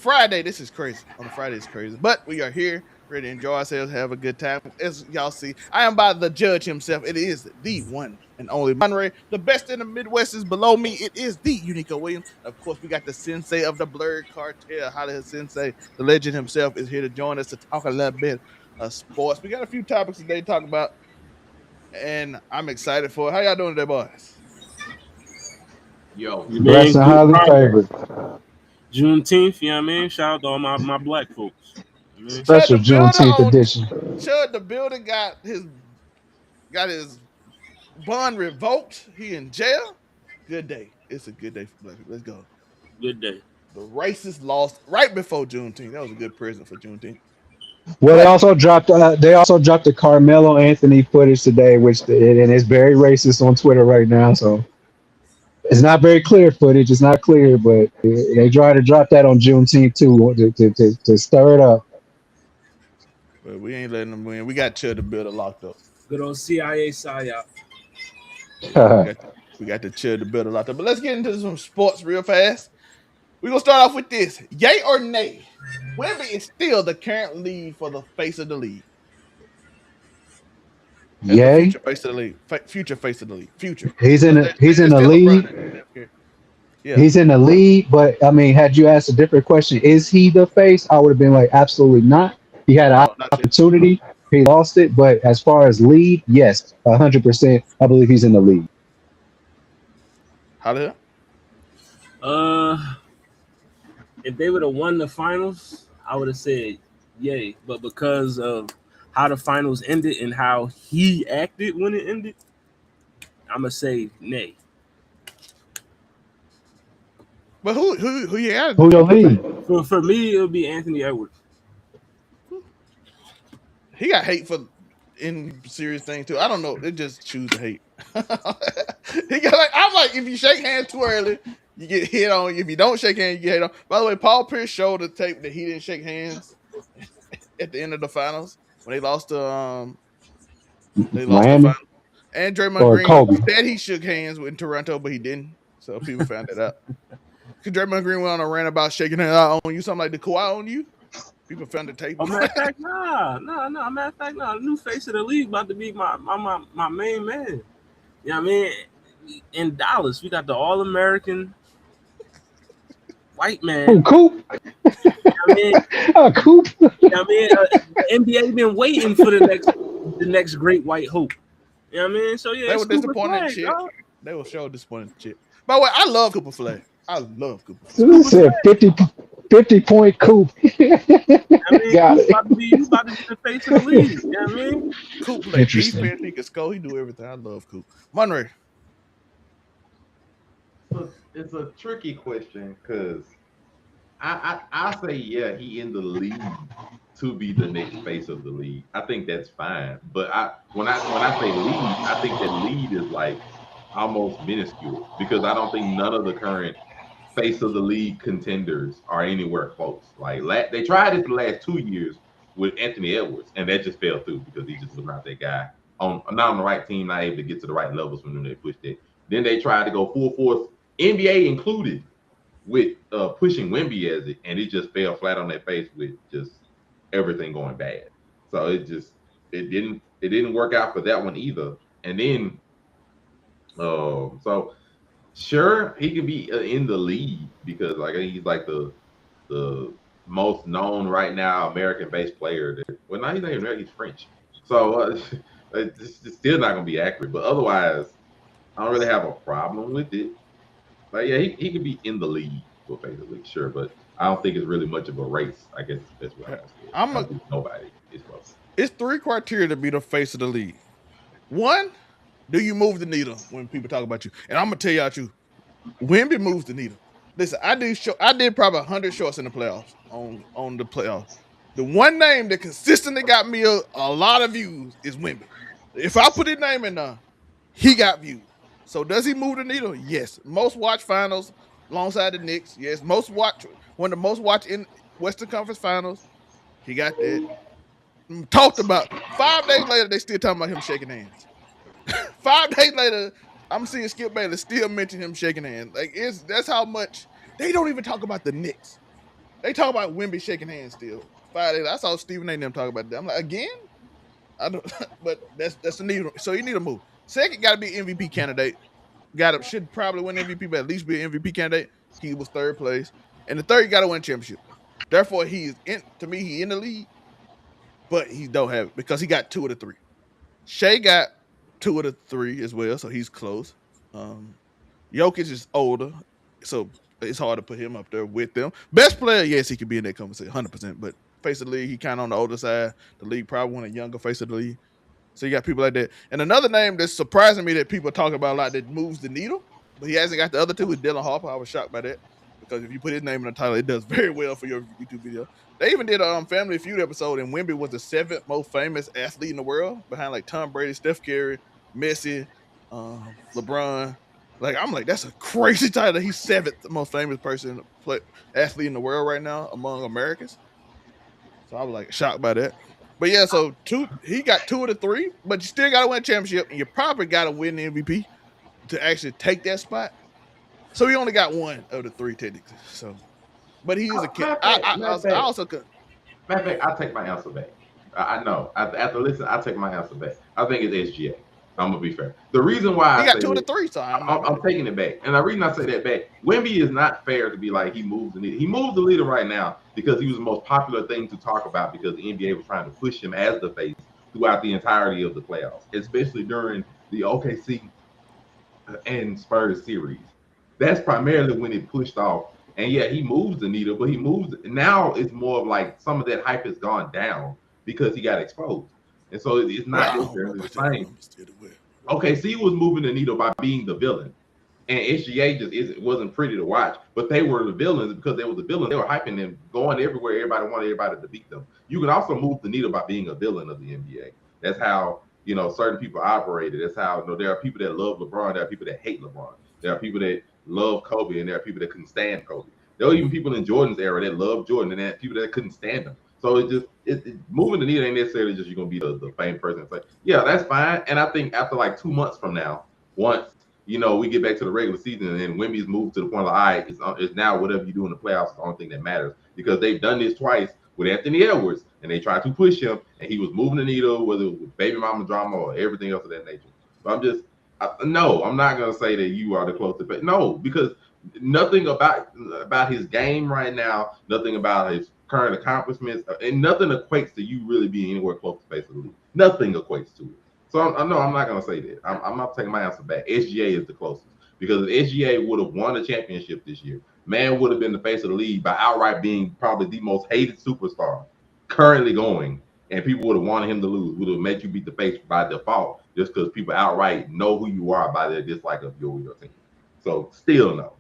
Friday. This is crazy. On a Friday, it's crazy. But we are here, ready to enjoy ourselves, have a good time. As y'all see, I am by the judge himself. It is the one and only Monray. The best in the Midwest is below me. It is the Uniqo Williams. Of course, we got the sensei of the Blurred Cartel, Hollywood Sensei. The legend himself is here to join us to talk a little bit of sports. We got a few topics today to talk about, and I'm excited for it. How y'all doing today, boys? Yo, Blessed Man, and good highly Friday. favored. Juneteenth, you know what I mean? Shout out to all my black folks. You know what I mean? Chud the Special builder Juneteenth on edition. Chud the builder got his bond revoked. He in jail. Good day. It's a good day for black people. Let's go. Good day. The racist lost right before Juneteenth. That was a good present for Juneteenth. Well, But they also dropped the Carmelo Anthony footage today, and it's very racist on Twitter right now. So it's not very clear footage. It's not clear, but they try to drop that on Juneteenth too to stir it up. we ain't letting them win. We got Chud the builder locked up. Good old CIA psyop. Yeah, we got the Chud the builder locked up. But let's get into some sports real fast. We're gonna start off with this. Yay or nay? Wemby is still the current lead for the face of the league. As the Yay. future face of the league. Future face of the league. Future. He's in Because the he's they in the still LeBron. league. Yeah. He's in the lead, but I mean, had you asked a different question, is he the face? I would have been like, absolutely not. He had an No, not yet. opportunity, he lost it. But as far as lead, yes, 100%. I believe he's in the lead. How the hell? Uh, if they would have won the finals, I would have said yay. But because of how the finals ended and how he acted when it ended, I'm gonna say nay. But who you got? Who your lead? For me, it would be Anthony Edwards. He got hate for in serious things too. I don't know. They just choose to hate. He got I'm like, if you shake hands too early, you get hit on. If you don't shake hands, you get hit on. By the way, Paul Pierce showed the tape that he didn't shake hands at the end of the finals when they lost to the Miami finals. And Draymond or Green Kobe? said he shook hands in Toronto, but he didn't. So people found that out. Because Draymond Green went on a rant about shaking hands on you, something like the Kawhi on you. People found the tape. Oh, matter of fact, nah. Matter of fact, nah. The new face of the league about to be my main man. You know what I mean? In Dallas, we got the All-American white man. Oh, Coop. You know what I mean? Coop. You know what I mean? NBA been waiting for the next great white hope. You know what I mean? So yeah, They were disappointed shit. They were so disappointed shit. By the way, I love Cooper Flag. I love Cooper Flag. This said 50-point Coop. I mean, Got it. He's about to be the face of the league. You know what I mean? Coop play Interesting. defense. He can score. He do everything. I love Coop. Monray. it's a tricky question because I say yeah, he in the league to be the next face of the league. I think that's fine. But when I say lead, I think that lead is like almost minuscule because I don't think none of the current face of the league contenders are anywhere close. Like they tried it the last 2 years with Anthony Edwards, and that just fell through because he just was not that guy not on the right team, not able to get to the right levels when they pushed it. Then they tried to go full force, NBA included, with pushing Wemby as it, and it just fell flat on their face with just everything going bad. So it didn't work out for that one either. And then so sure he can be in the league because like he's like the most known right now American-based player. Well, not he's not even American, he's French. So it's still not going to be accurate. But otherwise, I don't really have a problem with it. But yeah, he could be in the league for face of the league, sure. But I don't think it's really much of a race. I guess that's what I'm going to say. Nobody is close. It's 3 criteria to be the face of the league. 1, do you move the needle when people talk about you? And I'm gonna tell y'all you, Wemby moves the needle. Listen, I did probably 100 shorts in the playoffs on the playoffs. The one name that consistently got me a lot of views is Wemby. If I put his name in there, he got views. So does he move the needle? Yes. Most watched finals alongside the Knicks. Yes. One of the most watched in Western Conference Finals. He got that. Talked about 5 days later, they still talking about him shaking hands. 5 days later, I'm seeing Skip Bayless still mention him shaking hands. Like that's how much they don't even talk about the Knicks. They talk about Wemby shaking hands still. 5 days. I saw Stephen A. and them talk about that. I'm like, again? I don't, but that's the need. So you need to move. Second, got to be MVP candidate. Should probably win MVP, but at least be an MVP candidate. He was third place, and the third, you got to win championship. Therefore, he is in. To me, he in the league, but he don't have it because he got 2 of the 3. Shea got 2 of the 3 as well, so he's close. Jokic is older, so it's hard to put him up there with them. Best player, yes, he could be in that conversation, 100%. But face of the league, he kind of on the older side. The league probably want a younger face of the league. So you got people like that. And another name that's surprising me that people talk about a lot that moves the needle, but he hasn't got the other two is Dylan Harper. I was shocked by that because if you put his name in the title, it does very well for your YouTube video. They even did a Family Feud episode, and Wemby was the 7th most famous athlete in the world, behind like Tom Brady, Steph Curry, Messi, LeBron. Like I'm like, that's a crazy title. He's 7th most famous athlete in the world right now among Americans. So I was like shocked by that. But yeah, so he got 2 of the 3, but you still got to win a championship, and you probably got to win the MVP to actually take that spot. So he only got 1 of the 3 technically. So, but he is a kid. I also could. Matter of fact, I'll take my answer back. I know. After listening, I'll take my answer back. I think it's SGA. I'm gonna be fair. The reason why he got 2 of the 3, so I'm taking it back. And the reason I say that back, Wemby is not fair to be like he moves the leader. He moves the leader right now because he was the most popular thing to talk about because the NBA was trying to push him as the face throughout the entirety of the playoffs, especially during the OKC and Spurs series. That's primarily when it pushed off. And yeah, he moves the needle, but he moves now. It's more of like some of that hype has gone down because he got exposed, and so it's not necessarily the same. OKC was moving the needle by being the villain, and SGA wasn't pretty to watch. But they were the villains because they were the villain. They were hyping them, going everywhere. Everybody wanted everybody to beat them. You can also move the needle by being a villain of the NBA. That's how certain people operated. That's how there are people that love LeBron. There are people that hate LeBron. There are people that love Kobe, and there are people that couldn't stand Kobe. There were even people in Jordan's era that loved Jordan, and there are people that couldn't stand him. So moving the needle ain't necessarily just you're gonna be the famed person and say, yeah, that's fine. And I think after like 2 months from now, once we get back to the regular season and then Wemby's moved to the point of all right, it's now whatever you do in the playoffs is the only thing that matters because they've done this twice with Anthony Edwards and they tried to push him and he was moving the needle, whether it was baby mama drama or everything else of that nature. So I'm not gonna say that you are the closest, but no, because nothing about his game right now, nothing about his current accomplishments, and nothing equates to you really being anywhere close to face of the league. Nothing equates to it. So I'm not gonna say that. I'm not taking my answer back. SGA is the closest because if SGA would have won a championship this year, man would have been the face of the league by outright being probably the most hated superstar currently going. And people would have wanted him to lose, would have made you beat the face by default, just because people outright know who you are by their dislike of your team. So still no.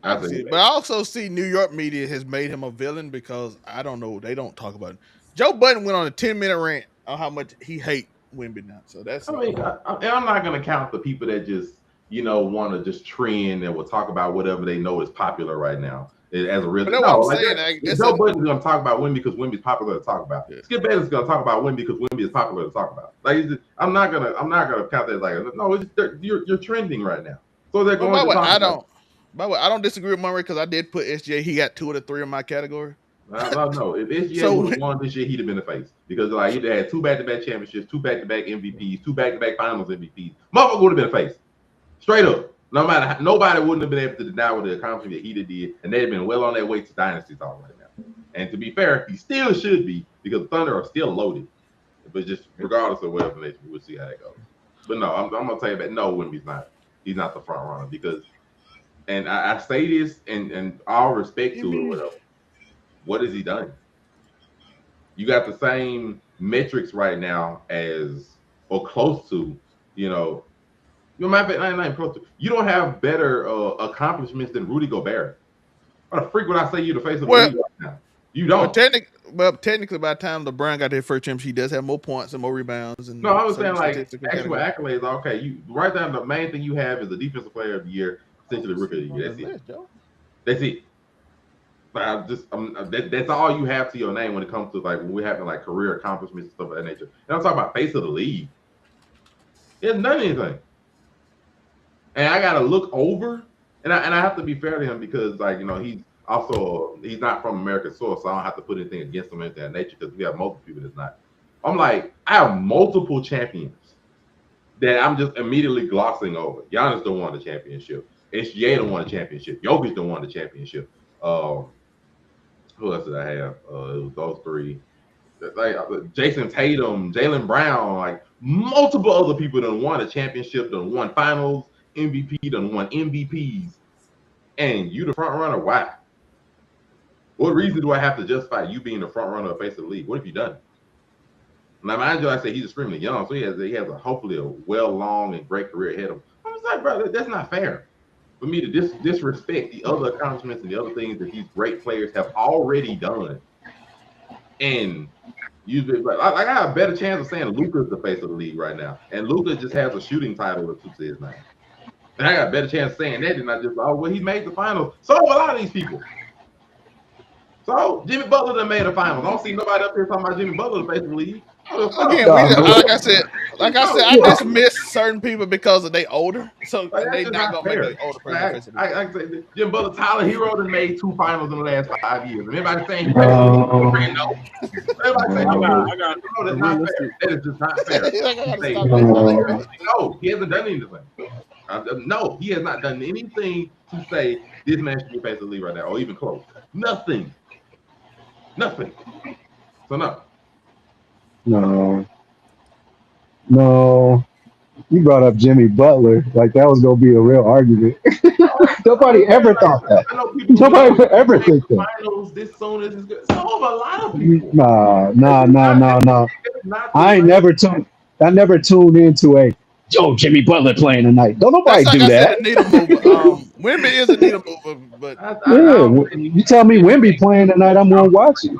But I also see New York media has made him a villain because I don't know, they don't talk about it. Joe Budden went on a 10-minute rant on how much he hate Wemby now. So that's I'm not gonna count the people that just want to just trend and will talk about whatever they know is popular right now. As a real, Joe Budden's gonna talk about Wemby because Wemby's popular to talk about. Yeah. Skip Bayless gonna talk about Wemby because Wemby is popular to talk about. Like I'm not gonna count that as like no, it's just, you're trending right now. So they're going. By the way, I don't disagree with Monray because I did put SGA. He got 2 of the 3 in my category. No, if SGA would have won this year, he'd have been the face because he'd had 2 back-to-back championships, 2 back-to-back MVPs, 2 back-to-back Finals MVPs. Motherfucker would have been a face, straight up. Nobody wouldn't have been able to deny what the accomplishment that he did, and they'd have been well on their way to dynasty talk right now. And to be fair, he still should be because the Thunder are still loaded. But just regardless of whatever nature, we'll see how that goes. But no, I'm gonna tell you that no, Wemby's not. He's not the front runner because, and I say this and all respect to it, whatever. What has he done? You got the same metrics right now as or close to, you don't have better accomplishments than Rudy Gobert. What a freak would I say you're the face of the league right now? You don't. Technically, by the time LeBron got their first championship, he does have more points and more rebounds. And no, I was saying like actual accolades. Okay, you right now the main thing you have is the defensive player of the year, essentially rookie of the year. That's it. That's all you have to your name when it comes to like when we're having like career accomplishments and stuff of that nature. And I'm talking about face of the league. He hasn't done anything. And I gotta look over, and I have to be fair to him because like he's Also, he's not from American soil, so I don't have to put anything against him in that nature because we have multiple people that's not. I'm like, I have multiple champions that I'm just immediately glossing over. Giannis don't want the championship. SGA don't want a championship. Jokic don't want the championship. Who else did I have? It was those three. Like Jason Tatum, Jaylen Brown, like multiple other people done won a championship, done won finals, MVP, done won MVPs. And you the front runner, why? What reason do I have to justify you being the front runner of face of the league? What have you done? Now, mind you, I say he's extremely young, so he has hopefully a long and great career ahead of him. I'm just like, brother, that's not fair for me to disrespect the other accomplishments and the other things that these great players have already done. And usually, like I got a better chance of saying Luka's the face of the league right now, and Luka just has a shooting title or two to his name. And I got a better chance of saying that than I just, he made the finals. So a lot of these people. So Jimmy Butler done made the finals. I don't see nobody up here talking about Jimmy Butler the face of the league. Again, like I said, I dismiss certain people because of they older, so they not gonna make the older person. I say Jim Butler, Tyler Hero done made 2 finals in the last 5 years. And everybody saying no. Everybody saying no, that's not fair. That is just not fair. No, he hasn't done anything. No, he has not done anything to say this man should be face of the league right now, or even close. Nothing. So No. You brought up Jimmy Butler like that was gonna be a real argument. Nobody ever thought that. Nobody ever think that. Finals this soon as good. So a lot of people. No. I never tuned into a Jimmy Butler playing tonight. Don't nobody do that. Wemby is a needle mover, but you tell me Wemby playing tonight, I'm gonna watch it.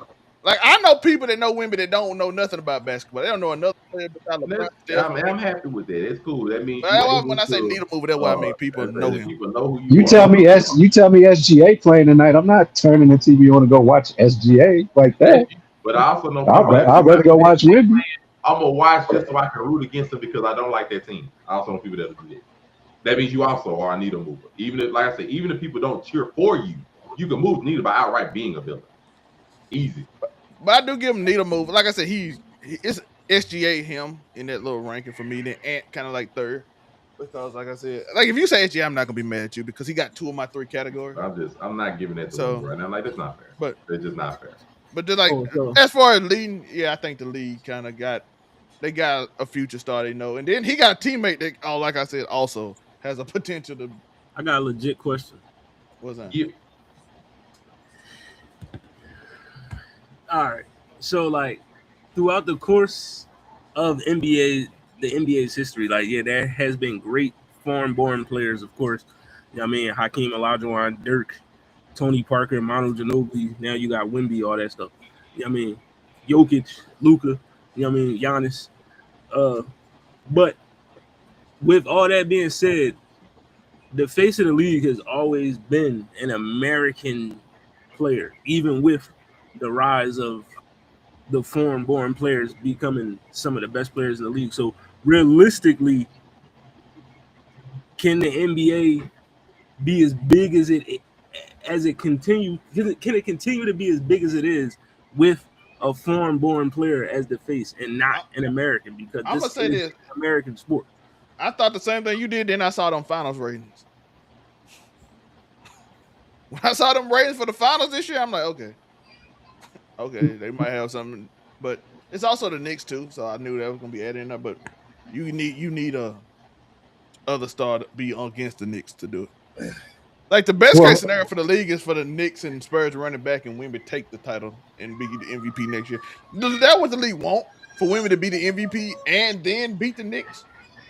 Like I know people that know Wemby that don't know nothing about basketball. They don't know another player besides LeBron. I'm happy with that. It's cool. That means when I say needle mover, that's what I mean. People know him. People know who you tell me SGA playing tonight. I'm not turning the TV on to go watch SGA like that. But I also know I'd rather go watch Wemby. I'm gonna watch just so I can root against them because I don't like that team. I also know people that do that. That means you also are a needle mover. Even if, like I said, even if people don't cheer for you, you can move needle by outright being a villain. Easy. But I do give him needle move. Like I said, it's SGA him in that little ranking for me. Then Ant kind of like third. Because like I said, like if you say SGA, I'm not gonna be mad at you because he got 2 of my 3 categories. I'm not giving that to him right now. Like that's not fair. But it's just not fair. But just like as far as leading, I think the league kind of got a future star they know. And then he got a teammate that like I said, also has a potential to. I got a legit question. What's that? Yeah. All right. So like throughout the course of the NBA's history, like there has been great foreign-born players, of course. You know what I mean? Hakeem Olajuwon, Dirk, Tony Parker, Manu Ginobili. Now you got Wemby, all that stuff. You know what I mean? Jokic, Luka. You know what I mean? Giannis. But with all that being said, the face of the league has always been an American player, even with the rise of the foreign-born players becoming some of the best players in the league. So realistically, can the NBA be as big as it continues? Can it continue to be as big as it is with a foreign-born player as the face and not an American? Because I'm gonna say this: American sport. I thought the same thing you did. Then I saw them finals ratings. When I saw them ratings for the finals this year, I'm like, okay, they might have something, but it's also the Knicks too. So I knew that was gonna be added in there. But you need a other star to be against the Knicks to do it. Like the best case scenario for the league is for the Knicks and Spurs running back and Wemby take the title and be the MVP next year. That what the league want, for Wemby to be the MVP and then beat the Knicks.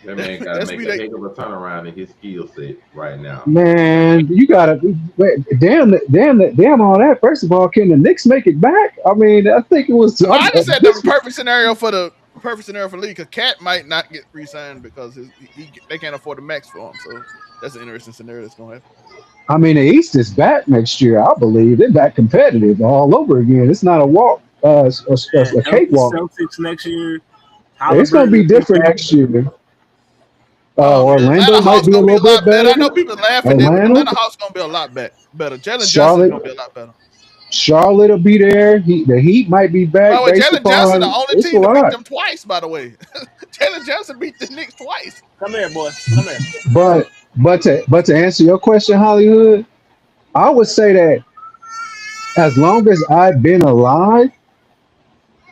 That man got to make a heck of a turnaround in his skill set right now. Man, you got to damn all that. First of all, can the Knicks make it back? I mean, I think it was. I just said the perfect scenario for the league because Cat might not get re-signed because they can't afford the max for him. So that's an interesting scenario that's going to happen. I mean, the East is back next year. I believe they're back competitive all over again. It's not a walk, a cakewalk. Celtics next year. It's going to be different next year. Orlando Atlanta might Hawks be a gonna be little a bit lot better. better. I know people laughing at that, but Atlanta, Atlanta Hawks gonna be a lot better. Jalen Johnson's Charlotte, gonna be a lot better. Charlotte will be there. The Heat might be By back the way, based Jalen Johnson the upon only it's a team to beat lot. them twice. By the way, Jalen Johnson beat the Knicks twice. Come here, boy. Come here. But to answer your question, Hollywood, I would say that as long as I've been alive,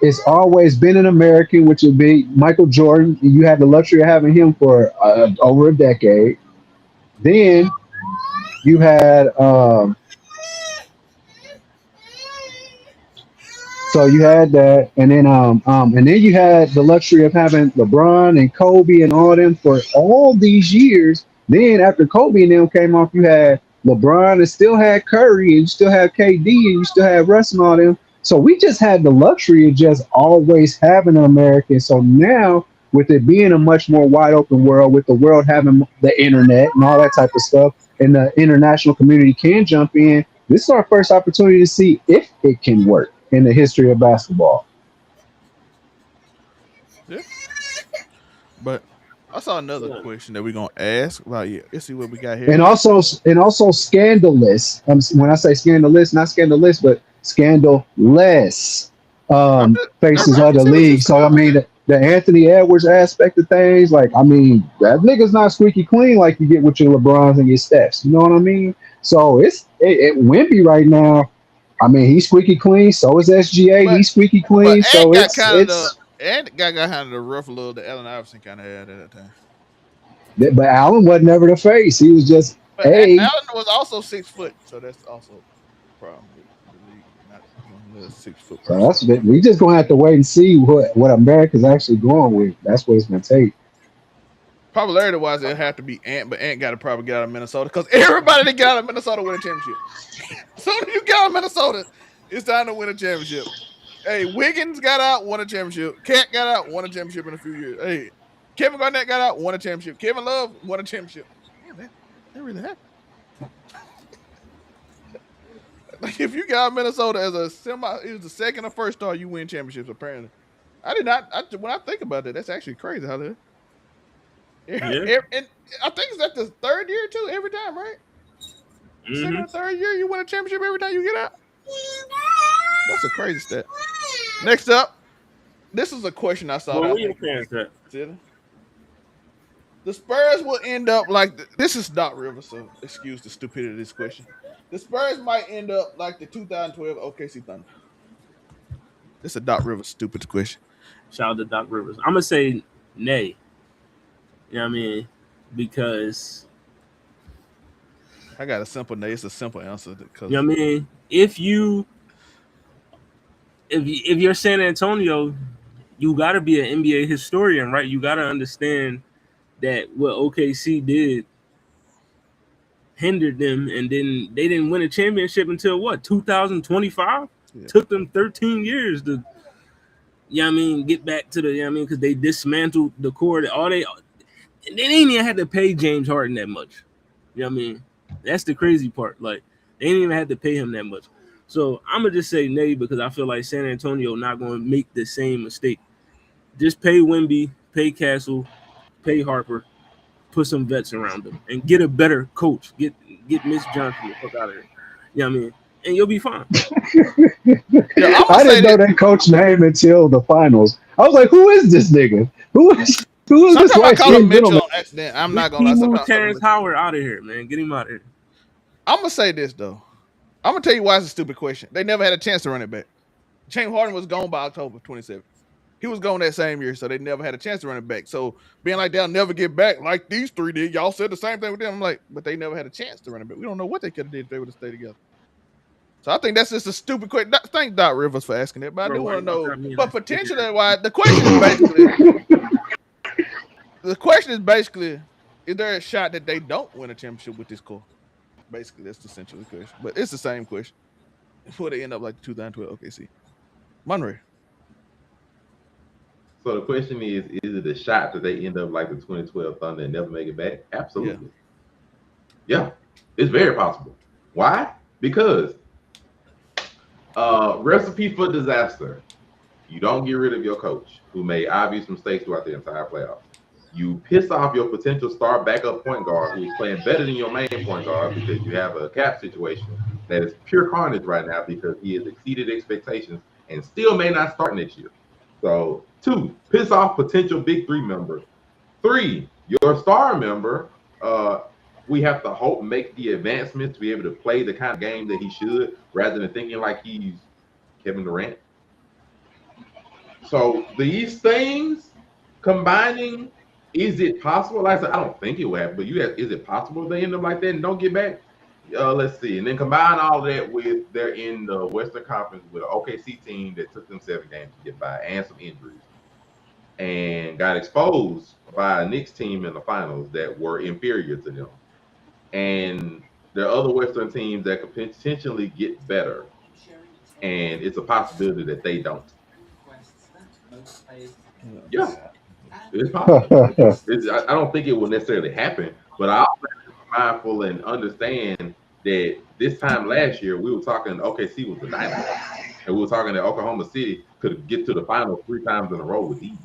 it's always been an American, which would be Michael Jordan. You had the luxury of having him for over a decade. Then you had so you had that, and then you had the luxury of having LeBron and Kobe and all them for all these years. Then after Kobe and them came off, you had LeBron and still had Curry and you still had KD and you still had Russ and all them. So we just had the luxury of just always having an American. So now with it being a much more wide open world, with the world having the internet and all that type of stuff, and the international community can jump in, this is our first opportunity to see if it can work in the history of basketball. Yeah, but I saw another question that we're gonna ask about. Yeah, let's see what we got here. And also scandalous. When I say scandalous, not scandalous, but scandalous I'm just, faces I of can the see what you're league. So I saying. mean, the Anthony Edwards aspect of things, like I mean, that nigga's not squeaky clean like you get with your LeBrons and your Stephs. You know what I mean? So it Wemby right now. I mean, he's squeaky clean. So is SGA. But He's squeaky but clean. Ant So got it's kind of the it's. Ant got kind of the rough little that Allen Iverson kind of had at that time. But Allen wasn't never the face. He was just But a. Allen was also 6 foot, so that's also a problem with the league not gonna let a 6 foot So person. that's we just gonna have to wait and see what America's actually going with. That's what it's gonna take. Popularity wise, it'll have to be Ant, but Ant got to probably get out of Minnesota because everybody that got out of Minnesota win a championship. As soon as you get out of Minnesota, it's time to win a championship. Hey, Wiggins got out, won a championship. Cat got out, won a championship in a few years. Hey, Kevin Garnett got out, won a championship. Kevin Love won a championship. Damn, that really happened. Like if you got Minnesota as a it was the second or first star, you win championships. Apparently, I did not. When I think about that, that's actually crazy. How that? Yeah. And I think it's at the third year too. Every time, right? Second or third year, you win a championship every time you get out. That's a crazy stat. Next up, this is a question I saw Well, that I where your think parents at? the Spurs will end up like this is Doc Rivers, so excuse the stupidity of this question. The Spurs might end up like the 2012 OKC Thunder. This is a Doc Rivers stupid question. Shout out to Doc Rivers. I'm gonna say nay. You know what I mean? Because I got a simple no. It's a simple answer you because know what I mean. If you're San Antonio, you got to be an NBA historian, right? You got to understand that what OKC did hindered them, and then they didn't win a championship until what 2025. yeah. Took them 13 years to, you know what I mean, get back to the, you know what I mean, because they dismantled the core. They didn't even have to pay James Harden that much. You know what I mean? That's the crazy part. Like they didn't even have to pay him that much. So I'm gonna just say nay because I feel like San Antonio not gonna make the same mistake. Just pay Wemby, pay Castle, pay Harper, put some vets around them, and get a better coach. Get Miss Johnson the fuck out of here. You know what I mean? And you'll be fine. Yeah, I'm gonna I say didn't know that. that coach name until the finals. I was like, who is this nigga? Who is this Sometimes I light call him skinned Mitchell gentleman? on accident. I'm We not gonna lie. moved Sometimes I call him Terrence Mitchell. Howard out of here, man. Get him out of here. I'm gonna say this though. I'm gonna tell you why it's a stupid question. They never had a chance to run it back. James Harden was gone by October 27th. He was gone that same year, so they never had a chance to run it back. So being like they'll never get back like these three did. Y'all said the same thing with them. I'm like, but they never had a chance to run it back. We don't know what they could have did if they would have stayed together. So I think that's just a stupid question. Thank Doc Rivers for asking it, but I Bro, do why want to you know. got me But like potentially, why the question is basically is there a shot that they don't win a championship with this core? Basically, that's essentially the question. But it's the same question. Before they end up like the 2012 OKC. Monray. So the question is it a shot that they end up like the 2012 Thunder and never make it back? Absolutely. Yeah, it's very possible. Why? Because recipe for disaster. You don't get rid of your coach who made obvious mistakes throughout the entire playoffs. You piss off your potential star backup point guard who's playing better than your main point guard because you have a cap situation that is pure carnage right now because he has exceeded expectations and still may not start next year. So 2, piss off potential big 3 member. 3, your star member, we have to hope make the advancements to be able to play the kind of game that he should rather than thinking like he's Kevin Durant. So these things combining, is it possible? Like I said, I don't think it will happen, but is it possible they end up like that and don't get back? Let's see. And then combine all that with they're in the Western Conference with an OKC team that took them 7 games to get by and some injuries and got exposed by a Knicks team in the finals that were inferior to them. And there are other Western teams that could potentially get better. And it's a possibility that they don't. Yeah, it's possible. I don't think it will necessarily happen, but I also have to be mindful and understand that this time last year we were talking OKC was the dynasty, and we were talking that Oklahoma City could get to the finals 3 times in a row with ease.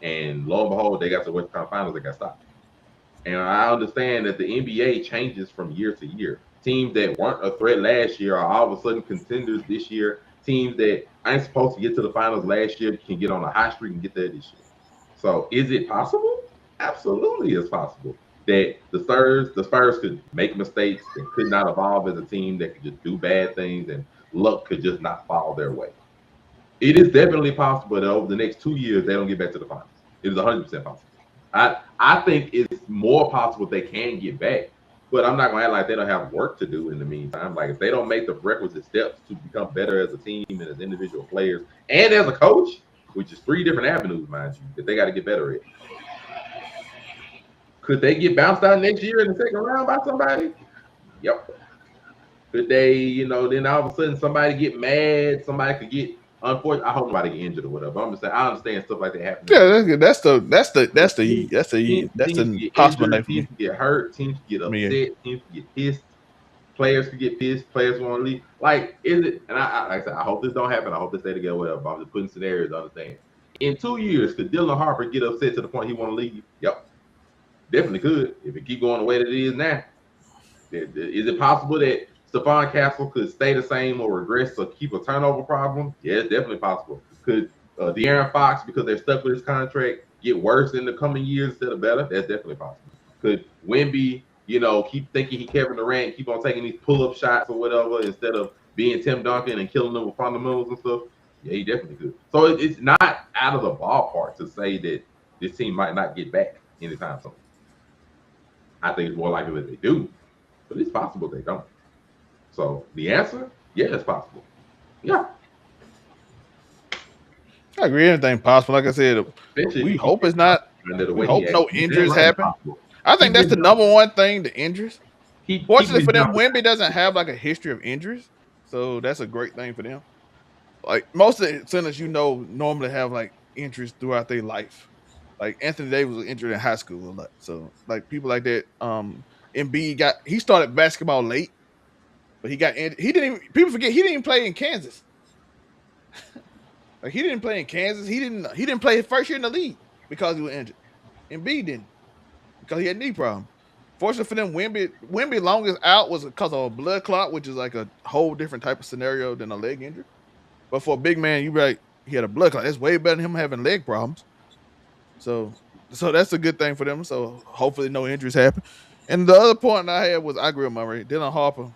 And lo and behold, they got to the Western Conference Finals. They got stopped. And I understand that the NBA changes from year to year. Teams that weren't a threat last year are all of a sudden contenders this year. Teams that ain't supposed to get to the finals last year can get on a hot streak and get there this year. So is it possible? Absolutely, it's possible that the Spurs could make mistakes and could not evolve as a team that could just do bad things and luck could just not fall their way. It is definitely possible that over the next 2 years they don't get back to the finals. It is 100% possible. I think it's more possible they can get back, but I'm not going to act like they don't have work to do in the meantime. Like if they don't make the requisite steps to become better as a team and as individual players and as a coach, which is 3 different avenues, mind you, that they got to get better at. Could they get bounced out next year in the second round by somebody? Yep. Could they, then all of a sudden somebody get mad, somebody could get unfortunate. I hope nobody get injured or whatever. I'm just saying I understand stuff like that happens. Yeah, that's the possible name for me. Teams get hurt, teams get upset, teams get pissed, players could get pissed, players want to leave. Like, is it? And like I said, I hope this don't happen. I hope they stay together, whatever. But I'm just putting scenarios to understand. In 2 years, could Dylan Harper get upset to the point he want to leave? Yep, definitely could. If it keep going the way that it is now, is it possible that Stephon Castle could stay the same or regress or keep a turnover problem? Yeah, it's definitely possible. Could De'Aaron Fox, because they're stuck with his contract, get worse in the coming years instead of better? That's definitely possible. Could Wemby, keep thinking he Kevin Durant, keep on taking these pull-up shots or whatever instead of being Tim Duncan and killing them with fundamentals and stuff? Yeah, he definitely could. So it's not out of the ballpark to say that this team might not get back anytime soon. I think it's more likely that they do, but it's possible they don't. So the answer, yeah, it's possible. Yeah. I agree. Anything possible. Like I said, we hope it's not. We hope no injuries happen. I think that's the number one thing, the injuries. Fortunately for them, Wemby doesn't have like a history of injuries. So that's a great thing for them. Like most of the centers, normally have like injuries throughout their life. Like Anthony Davis was injured in high school a lot. So like people like that, Embiid he started basketball late, but he didn't even play in Kansas. Like he didn't play in Kansas. He didn't play his first year in the league because he was injured. Embiid didn't because he had knee problem. Fortunately for them, Wemby longest out was because of a blood clot, which is like a whole different type of scenario than a leg injury. But for a big man, he had a blood clot. That's way better than him having leg problems. So that's a good thing for them. So hopefully no injuries happen. And the other point I had was I agree with Monray. Dylan Harper,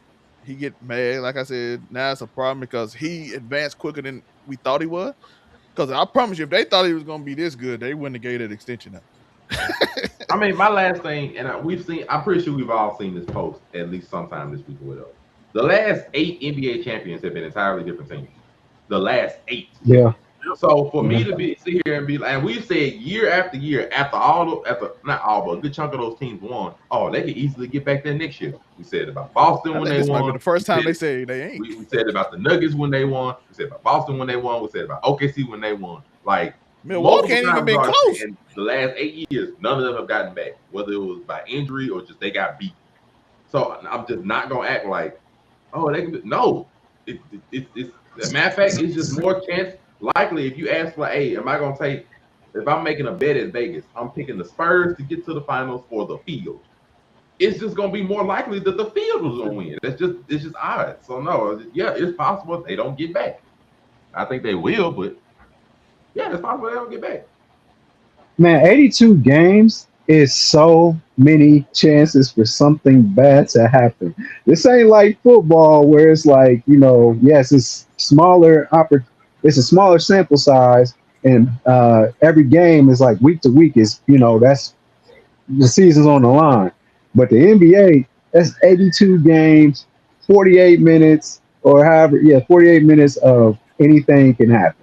he get mad. Like I said, now it's a problem because he advanced quicker than we thought he was. Because I promise you, if they thought he was going to be this good, they wouldn't have gave that extension up. I mean, my last thing, and I'm pretty sure we've all seen this post at least sometime this week or whatever. The last 8 NBA champions have been entirely different teams. The last 8. Yeah. So for me to sit here and be like, and we said year after year, not all, but a good chunk of those teams won. Oh, they could easily get back there next year. We said about Boston when they won. Might be the first time they say they ain't. We said about the Nuggets when they won. We said about Boston when they won. We said about OKC when they won. Like Milwaukee ain't even been close. In the last 8 years, none of them have gotten back, whether it was by injury or just they got beat. So I'm just not gonna act like, oh, they can. No, it's as a matter of fact, it's just more chance. Likely, if you ask for, hey, am I going to take if I'm making a bet at Vegas, I'm picking the Spurs to get to the finals or the field. It's just gonna be more likely that the field was gonna win. It's just odds. So no, yeah, it's possible they don't get back. I think they will, but yeah, it's possible they don't get back. Man, 82 games is so many chances for something bad to happen. This ain't like football where it's like, yes, it's a smaller sample size, and every game is like week to week is, that's the season's on the line. But the NBA, that's 82 games, 48 minutes, or however, 48 minutes of anything can happen.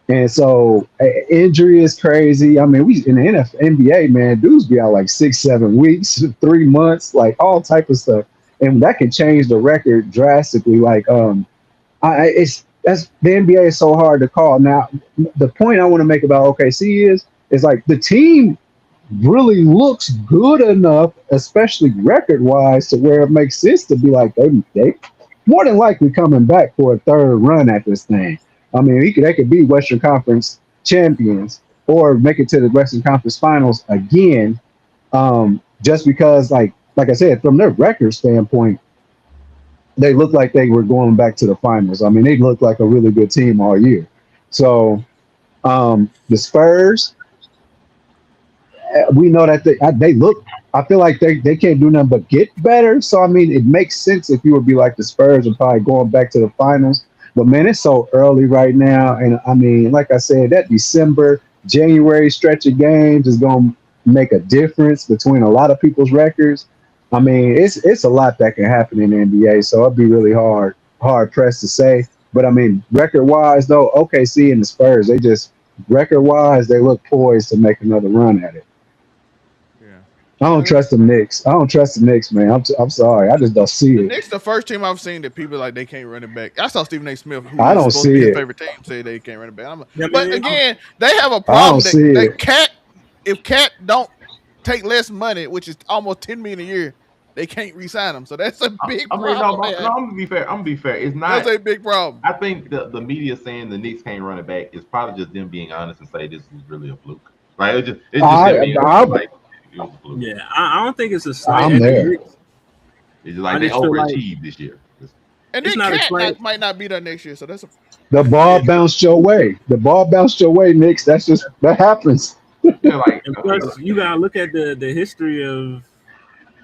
And so injury is crazy. I mean, we in the NBA, man, dudes be out like 6, 7 weeks, 3 months, like all type of stuff, and that can change the record drastically. Like, it's that's the NBA is so hard to call. Now, the point I want to make about OKC is like the team really looks good enough, especially record wise, to where it makes sense to be like they more than likely coming back for a third run at this thing. I mean, they could be Western Conference champions or make it to the Western Conference Finals again, just because, like I said, from their record standpoint, they look like they were going back to the finals. I mean, they look like a really good team all year. So the Spurs, we know that they look. I feel like they can't do nothing but get better. So I mean, it makes sense if you would be like the Spurs and probably going back to the finals. But man, it's so early right now, and I mean, like I said, that December, January stretch of games is going to make a difference between a lot of people's records. I mean, it's a lot that can happen in the NBA, so it'd be really hard pressed to say. But I mean, record wise though, OKC and the Spurs, they just record wise, they look poised to make another run at it. Yeah. I don't trust the Knicks. I don't trust the Knicks, man. I'm sorry. I just don't see The it. Knicks, the first team I've seen that people like they can't run it back. I saw Stephen A. Smith, who I was don't supposed to see be his it. favorite team, say they can't run it back. Yeah, But man. again, they have a I don't problem see that it. Cat, if Cat don't take less money, which is almost $10 million a year, they can't re-sign him. So that's a big I mean, problem. no, I'm gonna be fair. I'm gonna be fair. It's not. That's a big problem. I think the media saying the Knicks can't run it back is probably just them being honest and say this was really a fluke. Like it's just them being honest, like it was a fluke. Yeah, I don't think it's a slight. I'm at the there. Knicks. It's just like I they just feel like- overachieved this year. And It's then not a Cat slight- might not be there next year. So that's a The ball bounced your way. The ball bounced your way, Knicks. That happens. Like And plus, you gotta look at the history of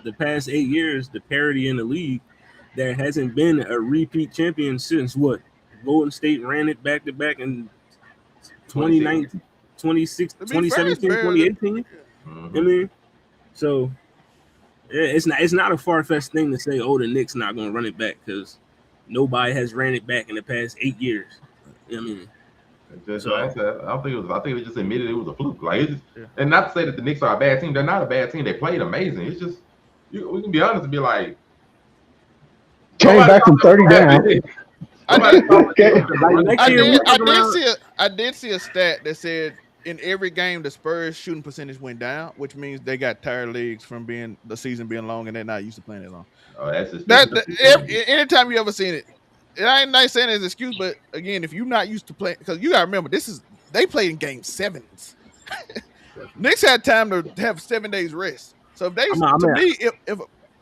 the past 8 years, the parity in the league. There hasn't been a repeat champion since what? Golden State ran it back to back in 2019, 2017, 2018. I mean, so it's not a far-fetched thing to say, oh, the Knicks not gonna run it back because nobody has ran it back in the past 8 years. I mean, Just like I said, I think they just admitted it was a fluke. Like it's just, and not to say that the Knicks are a bad team. They're not a bad team. They played amazing. It's just we can be honest and be like, Came back from 30 down. I did see a stat that said in every game the Spurs shooting percentage went down, which means they got tired legs from the season being long and they're not used to playing it long. Oh, that's just anytime you ever seen it, and I ain't not saying it's an excuse, but again, if you're not used to playing, because you gotta remember they played in game sevens. Knicks had time to have 7 days rest. So if they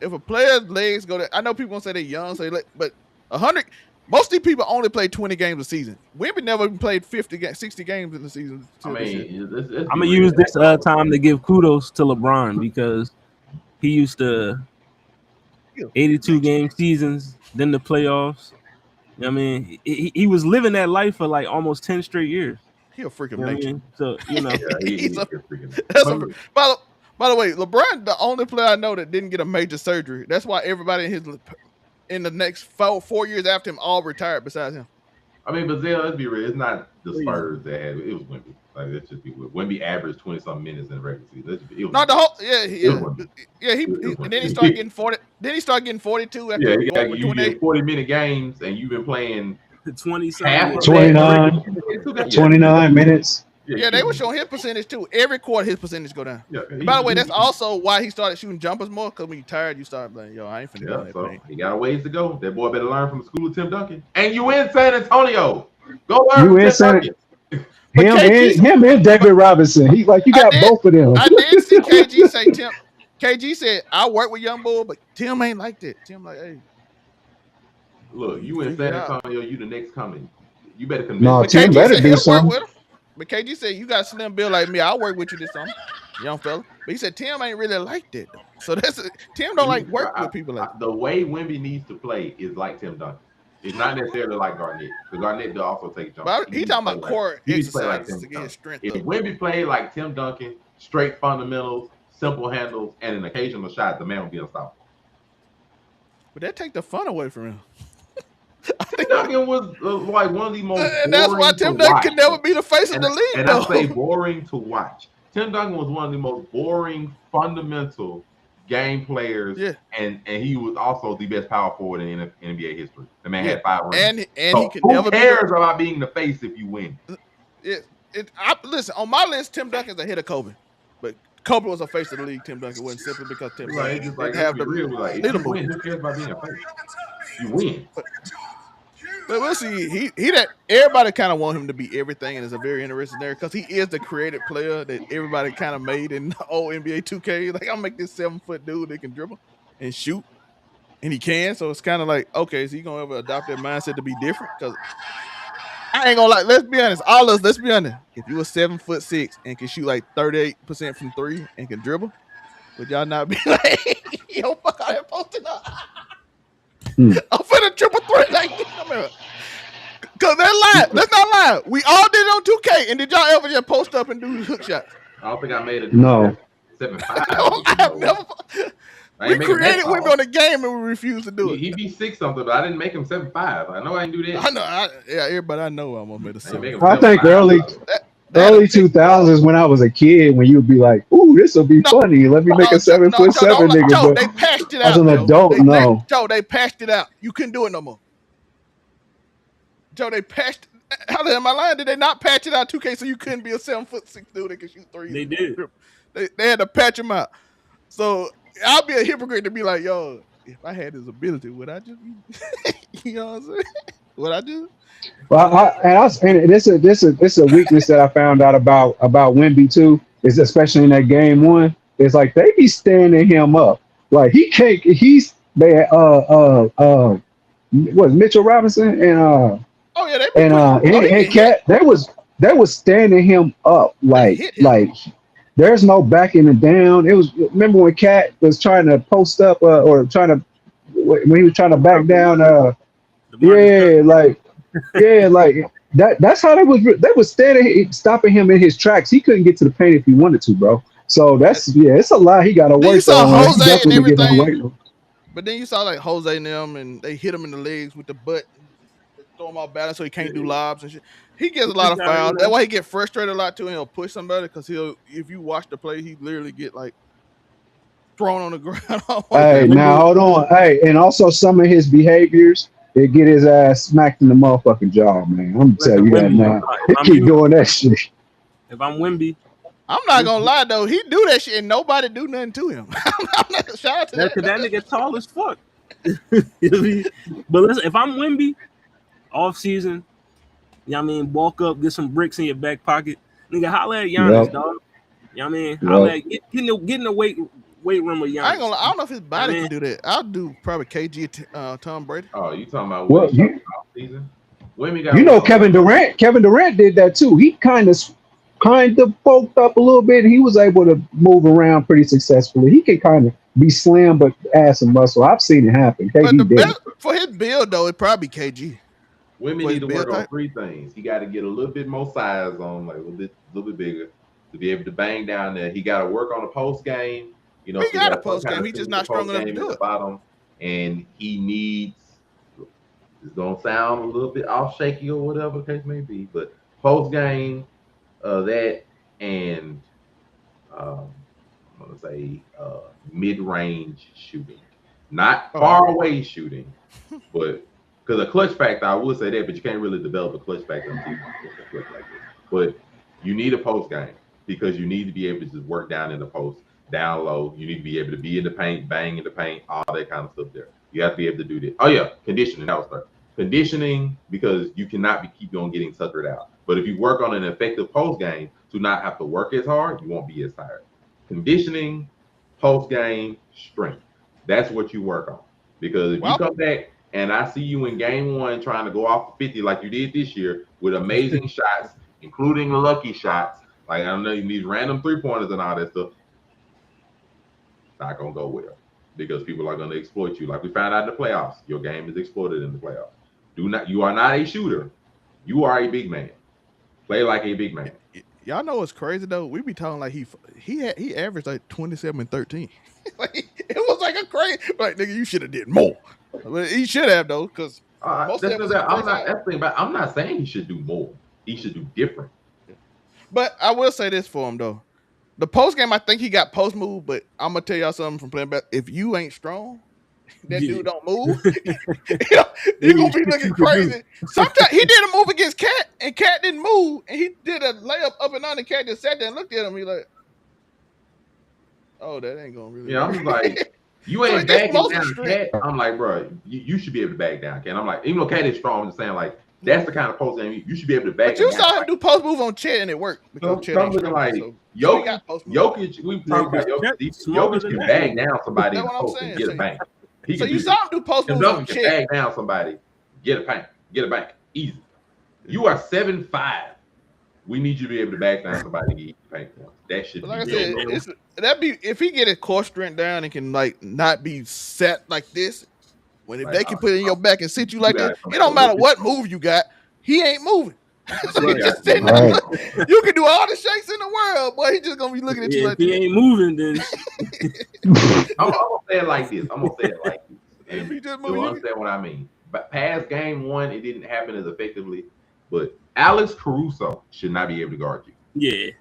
if a player's legs go to, I know people gonna say they're young, but 100. Most of these people only play 20 games a season. Wemby never even played 60 games in the season. I mean, I'm gonna use this time to give kudos to LeBron because he used to 82 game seasons, then the playoffs. I mean, he was living that life for like almost 10 straight years. He a freaking I nature. mean? So He's a freaking. By the way, LeBron, the only player I know that didn't get a major surgery. That's why everybody in the next 4 years after him all retired besides him. I mean, but Zell, let's be real. It's not the Spurs that had it. It was Wemby. Like let's just be real. Wemby averaged 20-something minutes in the regular season. Not the whole. Yeah. He and then he started getting 40. Then he started getting 42. After you get 40-minute games, and you've been playing 29 minutes. Yeah, they were showing his percentage too. Every quarter, his percentage go down. Yeah, by the way, that's also why he started shooting jumpers more. Because when you're tired, you start like, I ain't finna do that. So he got a ways to go. That boy better learn from the school of Tim Duncan. And you in San Antonio? Go learn from Tim Duncan. But KG, him and David Robinson. He like you got both of them. I did see KG say Tim. KG said I work with young boy, but Tim ain't like that. Tim like, hey, Look, you in figure San it out. Antonio, you the next coming. You better convince No, me. But Tim KG better said do he'll work something. with him. But KG said you got a slim bill like me. I'll work with you this summer, young fella. But he said Tim ain't really like that though. So Tim don't like work with people like that. The way Wemby needs to play is like Tim Duncan. It's not necessarily like Garnett, because Garnett will also take jumps. But he talking about core exercises to get his strength If up. Wemby played like Tim Duncan, straight fundamentals, simple handles, and an occasional shot, the man will be unstoppable. But that take the fun away from him. Tim Duncan was like one of the most And that's why Tim Duncan could never be the face of the league. And though. I say boring to watch. Tim Duncan was one of the most boring, fundamental game players. Yeah. And he was also the best power forward in NBA history. The man had 5 rings. And he could who never cares about being the face if you win? Listen, on my list, Tim Duncan's ahead of Kobe. But Kobe was a face of the league. Tim Duncan wasn't simply because Tim Duncan didn't have the real. Like, if you win, who cares about being a face? You win. But we'll see. He that everybody kind of want him to be everything, and it's a very interesting there because he is the creative player that everybody kind of made in old NBA 2K. Like, I'll make this 7-foot dude that can dribble and shoot, and he can. So it's kind of like, okay, is he gonna ever adopt that mindset to be different? Because I ain't gonna lie. Let's be honest. All of us. Let's be honest. If you were 7'6" and can shoot like 38% from 3 and can dribble, would y'all not be like, yo, fuck out here posting up? I'm finna triple threat like cause that's lie. Let's not lie. We all did it on 2K, and did y'all ever just post up and do hook shots? I don't think I made it. No. 7'5". I've never. We created Wemby on the game and we refused to do it. He'd be 6 something, but I didn't make him 7'5". I know I didn't do that. I know. Everybody I know almost made a 7. I think early 2000s when I was a kid, when you would be like, "Ooh, this will be funny. Let me make a 7'7" nigga." Joe, But they patched it out. as an adult, no. Joe, they patched it out. You couldn't do it no more. Joe, they patched. How the hell am I lying? Did they not patch it out 2K so you couldn't be a 7'6" dude that can shoot 3? They did. They had to patch him out. So I'll be a hypocrite to be like, yo, if I had this ability, would I just be, you know what I'm saying? Would I do? Well, and this is a weakness that I found out about Wemby too. Is especially in that game 1. It's like they be standing him up. Like he can't. He's what Mitchell Robinson and oh yeah, they and Cat. They was standing him up like there's no backing him down. It was, remember when Cat was trying to post up or trying to, when he was trying to back down like that's how they was standing, stopping him in his tracks. He couldn't get to the paint if he wanted to, bro. So that's it's a lot he got to work on. Jose and everything. But then you saw like Jose and them, and they hit him in the legs with the butt, throw him off balance so he can't do lobs and shit. He gets a lot of fouls. That's why he get frustrated a lot too, and he'll push somebody because if you watch the play, he literally get like thrown on the ground. Hey, now hold on. Hey, and also some of his behaviors, they get his ass smacked in the motherfucking jaw, man. I'm gonna tell you that now. He keep doing that shit. If I'm Wemby, I'm not gonna lie though, he do that shit and nobody do nothing to him. I'm not, shout out to that. Because that nigga tall as fuck. But listen, if I'm Wemby, off season, you know what I mean, walk up, get some bricks in your back pocket, nigga, holla at Giannis, dog. You know what I mean? Holla at, get in the weight room with Giannis. I don't know if his body can do that. I'll do probably KG, Tom Brady. Oh, you talking about off season? Kevin Durant did that too. He kind of bulked up a little bit. And he was able to move around pretty successfully. He can kind of be slim but add some muscle. I've seen it happen. KG for his build though, it probably KG. Women need to work on 3 things. He got to get a little bit more size on, like a little bit bigger, to be able to bang down there. He got to work on the post game. You know, he got a post game. He's just not strong enough to do it. Bottom, and he needs. It's gonna sound a little bit off shaky or whatever the case may be, but post game, that and I'm gonna say mid range shooting, not far away shooting, but. Because a clutch factor, I would say that, but you can't really develop a clutch factor until you get a clutch like this. But you need a post game because you need to be able to just work down in the post, down low. You need to be able to be in the paint, bang in the paint, all that kind of stuff there. You have to be able to do that. Oh yeah, conditioning. That was third. Conditioning, because you cannot keep on getting suckered out. But if you work on an effective post game to not have to work as hard, you won't be as tired. Conditioning, post game, strength. That's what you work on. Because if you come back and I see you in game 1 trying to go off the 50 like you did this year with amazing shots, including lucky shots, like I know you need random 3-pointers and all that stuff, it's not gonna go well because people are gonna exploit you. Like we found out in the playoffs, your game is exploited in the playoffs. You are not a shooter. You are a big man. Play like a big man. Y'all know what's crazy though? We be talking like he averaged like 27 and 13. Like, it was like a crazy like nigga, you should have did more. But he should have though, because I'm not saying he should do more. He should do different. But I will say this for him though. The post game, I think he got post move, but I'm gonna tell y'all something from playing back. If you ain't strong, that dude don't move. You're gonna be looking crazy. Sometimes he did a move against Cat, and Cat didn't move, and he did a layup up and on, and Cat just sat there and looked at him. He like, oh, that ain't gonna really. Yeah, I'm just like, you ain't backing down Cat. I'm like, bro, you should be able to back down Cat. I'm like, even though Cat is strong, I'm just saying like that's the kind of post game you should be able to back. But you saw him do post move on Chet, and it worked. So I'm looking like Jokic. We talk about Jokic. Jokic can bag down somebody in the post and get a bank. So you saw him do post moves on Chet. Bag down somebody, get a bank, easy. You are 7'5". We need you to be able to back down somebody and get a bank. That should be. Like I said, that'd be if he get his core strength down and can like not be set like this. When if they can put it in your back and sit you like that, it don't matter what move you got, he ain't moving. So he just sitting there. You can do all the shakes in the world, boy. He just gonna be looking at you like if he ain't moving, then I'm gonna say it like this. And he just you'll understand what I mean. But past game 1, it didn't happen as effectively. But Alex Caruso should not be able to guard you. Yeah.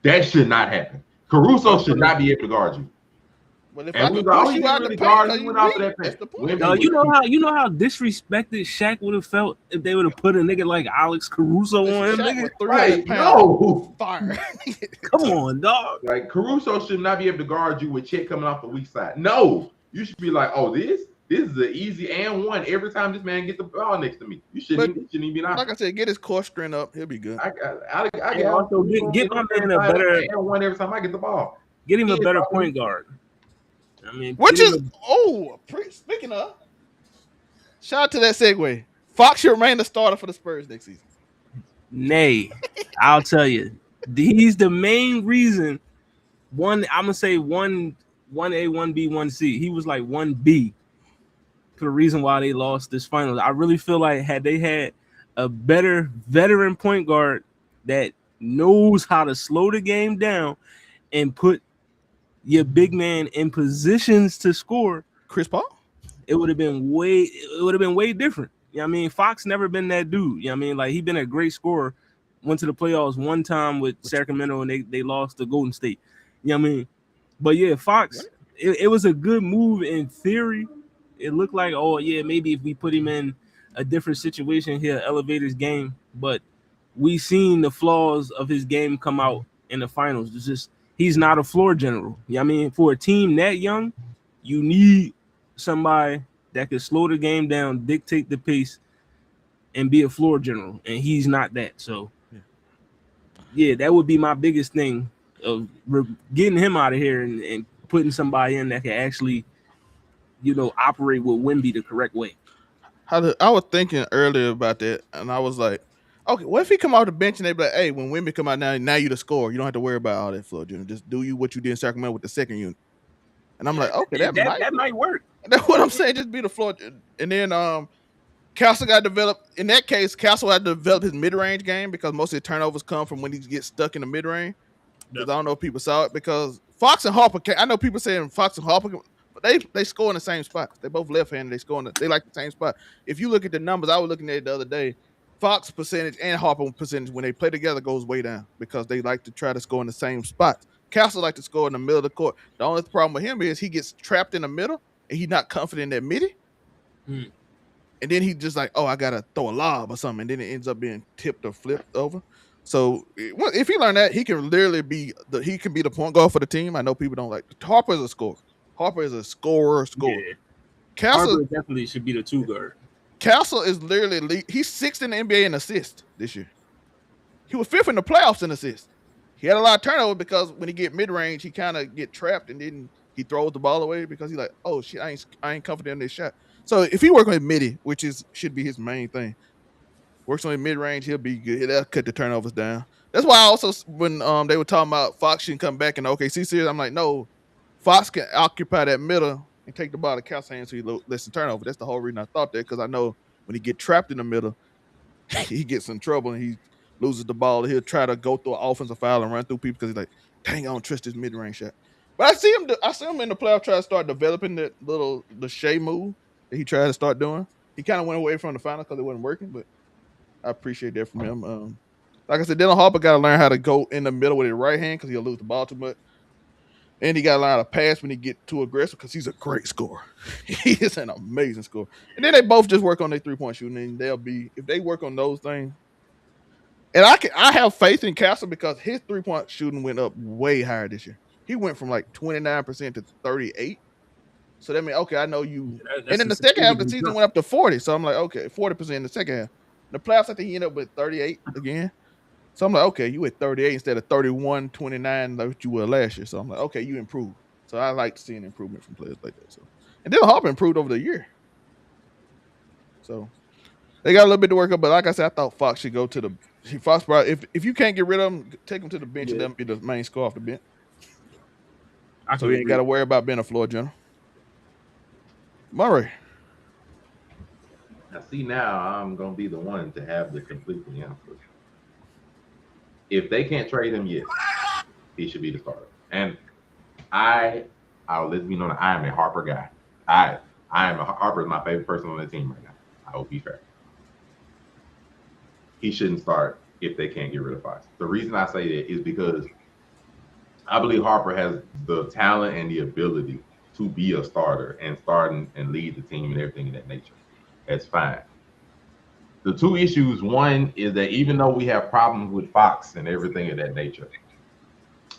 That should not happen. Caruso should not be able to guard you. Well, if I could push you out the paint, you know how disrespected Shaq would have felt if they would have put a nigga like Alex Caruso on him, nigga. Right? No, fire. Come on, dog. Like Caruso should not be able to guard you with Chet coming off the weak side. No, you should be like, oh, this is an easy and one every time this man gets the ball next to me. You shouldn't even be like I said, get his core strength up. He'll be good. I can also get my man a better and one every time I get the ball. Get him a better point guard. I mean, which is speaking of, shout out to that segue. Fox should remain the starter for the Spurs next season. Nay, I'll tell you, he's the main reason. I'm gonna say 1A, 1B, 1C. He was like 1B for the reason why they lost this finals. I really feel like had they had a better veteran point guard that knows how to slow the game down and put your big man in positions to score, Chris Paul, it would have been way different. You know what I mean? Fox never been that dude. You know what I mean? Like, he been a great scorer. Went to the playoffs one time with Sacramento and they lost to Golden State. You know what I mean? But yeah, Fox, it was a good move in theory. It looked like, oh yeah, maybe if we put him in a different situation, he'll elevate his game. But we seen the flaws of his game come out in the finals. It's just he's not a floor general. You know what I mean? For a team that young, you need somebody that can slow the game down, dictate the pace, and be a floor general. And he's not that. So, yeah, that would be my biggest thing of getting him out of here and putting somebody in that can actually, operate with Wemby the correct way. I was thinking earlier about that, and I was like, okay, what if he come off the bench and they be like, hey, when Wemby come out now you the scorer. You don't have to worry about all that floor, Junior. Just do what you did in Sacramento with the second unit. And I'm like, okay, that might work. That's what I'm saying. Just be the floor. And then Castle got developed. In that case, Castle had to develop his mid-range game because most of the turnovers come from when he gets stuck in the mid-range. Because I don't know if people saw it. Because Fox and Harper, I know people saying Fox and Harper, but they score in the same spot. They both left-handed. They like the same spot. If you look at the numbers, I was looking at it the other day. Fox percentage and Harper percentage when they play together goes way down because they like to try to score in the same spots. Castle like to score in the middle of the court. The only problem with him is he gets trapped in the middle and he's not confident in that midi. And then he just like, oh, I gotta throw a lob or something, and then it ends up being tipped or flipped over. So if he learned that, he can literally be the point guard for the team. I know people don't like Harper is a scorer. Harper is a scorer. Yeah. Castle Harper definitely should be the 2 guard. Castle is literally he's 6th in the NBA in assists this year. He was 5th in the playoffs in assists. He had a lot of turnover because when he get mid range, he kind of get trapped and then he throws the ball away because he's like, oh shit, I ain't confident in this shot. So if he work on his midi, which should be his main thing, works on his mid range, he'll be good. That'll cut the turnovers down. That's why I also when they were talking about Fox shouldn't come back in the OKC series, I'm like, no, Fox can occupy that middle and take the ball to Cal's hands so he less than turnover. That's the whole reason I thought that because I know when he get trapped in the middle, he gets in trouble and he loses the ball. He'll try to go through an offensive foul and run through people because he's like, dang, I don't trust this mid range shot. But I see him in the playoff try to start developing the Shea move that he tried to start doing. He kind of went away from the final because it wasn't working, but I appreciate that from him. Like I said, Dylan Harper got to learn how to go in the middle with his right hand because he'll lose the ball too much. And he got to learn how to pass when he get too aggressive because he's a great scorer. He is an amazing scorer. And then they both just work on their 3-point shooting, and they'll be if they work on those things. And I have faith in Castle because his 3-point shooting went up way higher this year. He went from like 29% to 38. So that means okay, I know you. And then the second half of the season went up to 40. So I'm like, okay, 40% in the second half. The playoffs, I think he ended up with 38 again. So I'm like, okay, you at 38 instead of 31, 29 like you were last year. So I'm like, okay, you improved. So I like seeing improvement from players like that. So and then Harper improved over the year. So they got a little bit to work up, but like I said, I thought Fox should go to the Fox. If you can't get rid of him, take him to the bench and let him be the main scorer off the bench. So he ain't got to worry about being a floor general. Monray. I see now I'm gonna be the one to have the complete answer. If they can't trade him, yes, he should be the starter. And I'll let you know that I am a Harper guy. Harper is my favorite person on the team right now. I hope he's fair. He shouldn't start if they can't get rid of Fox. The reason I say that is because I believe Harper has the talent and the ability to be a starter and start and lead the team and everything of that nature. That's fine. The two issues, one is that even though we have problems with Fox and everything of that nature,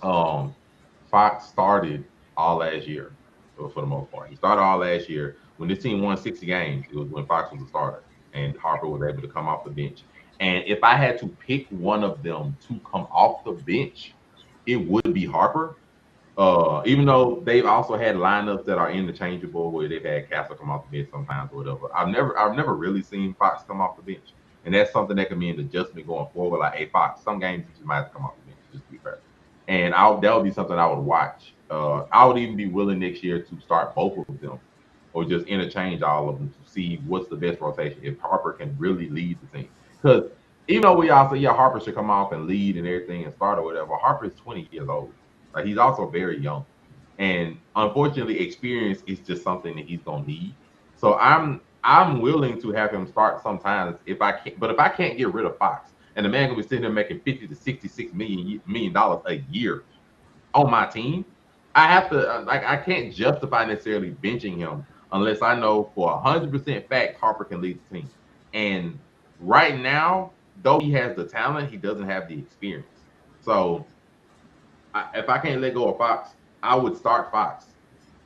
Fox started all last year for the most part. He started all last year. When this team won 60 games, it was when Fox was a starter and Harper was able to come off the bench. And if I had to pick one of them to come off the bench, it would be Harper. Even though they've also had lineups that are interchangeable where they've had Castle come off the bench sometimes or whatever. I've never really seen Fox come off the bench. And that's something that can be an adjustment going forward. Like, hey, Fox, some games you just might have to come off the bench, just to be fair. And that would be something I would watch. I would even be willing next year to start both of them or just interchange all of them to see what's the best rotation if Harper can really lead the team. Because even though we all say, yeah, Harper should come off and lead and everything and start or whatever, Harper is 20 years old. Like, he's also very young. And unfortunately, experience is just something that he's going to need. So I'm willing to have him start sometimes if I can't. But if I can't get rid of Fox and the man going to be sitting there making $50 to $66 million a year on my team, I have to, I can't justify necessarily benching him unless I know for 100% fact Harper can lead the team. And right now, though he has the talent, he doesn't have the experience. So if I can't let go of Fox, I would start Fox.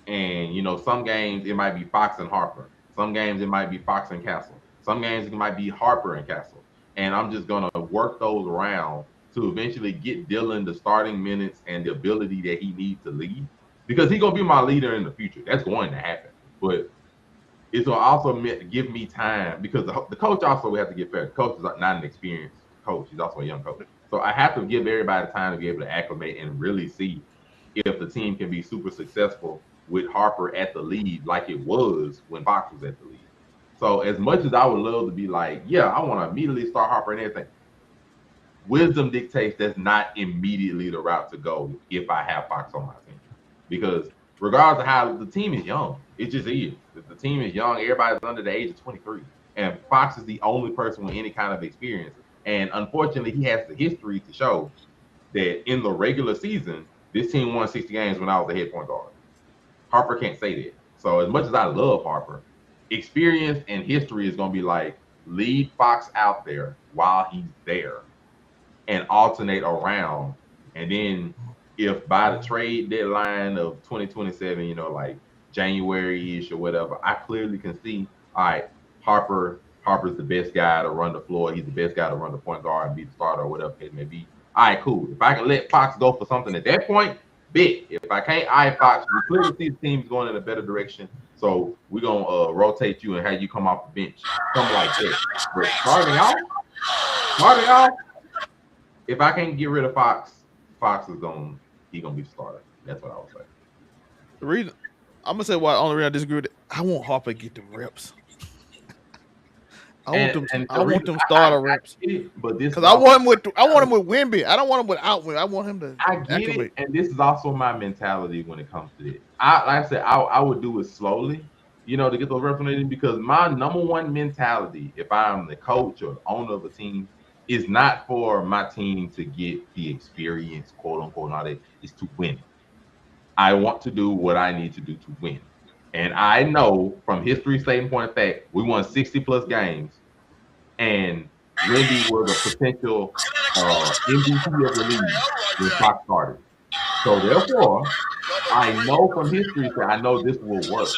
And, some games it might be Fox and Harper. Some games it might be Fox and Castle. Some games it might be Harper and Castle. And I'm just going to work those around to eventually get Dylan the starting minutes and the ability that he needs to lead. Because he's going to be my leader in the future. That's going to happen. But it's going to also give me time because the coach also will have to get fair. The coach is not an experienced coach. He's also a young coach. So I have to give everybody time to be able to acclimate and really see if the team can be super successful with Harper at the lead like it was when Fox was at the lead. So as much as I would love to be like, yeah, I want to immediately start Harper and everything, wisdom dictates that's not immediately the route to go if I have Fox on my team. Because regardless of how the team is young, it just is. The team is young. Everybody's under the age of 23. And Fox is the only person with any kind of experience. And unfortunately, he has the history to show that in the regular season, this team won 60 games when I was the head point guard. Harper can't say that. So as much as I love Harper, experience and history is going to be like, lead Fox out there while he's there and alternate around. And then if by the trade deadline of 2027, like January-ish or whatever, I clearly can see, all right, Harper Harper's the best guy to run the floor. He's the best guy to run the point guard and be the starter or whatever it may be. All right, cool. If I can let Fox go for something at that point, big. If I can't, all right, Fox, we clearly see the team's going in a better direction. So we're going to rotate you and have you come off the bench. Something like that. But starting off, if I can't get rid of Fox is going to be the starter. That's what I would say. The reason I'm gonna say why only reason I disagree with it, I want Harper to get them reps. I want them starter reps. Because I want him with Wemby. I don't want him without Wemby. I want him to activate. It, and this is also my mentality when it comes to it. Like I said, I would do it slowly, to get those reps in, because my number one mentality, if I'm the coach or the owner of a team, is not for my team to get the experience, quote unquote, and all that. Is to win. I want to do what I need to do to win. And I know from history standpoint of fact, we won 60+ games, and Wemby was a potential MVP of the league when Fox started. So therefore, I know from history that I know this will work.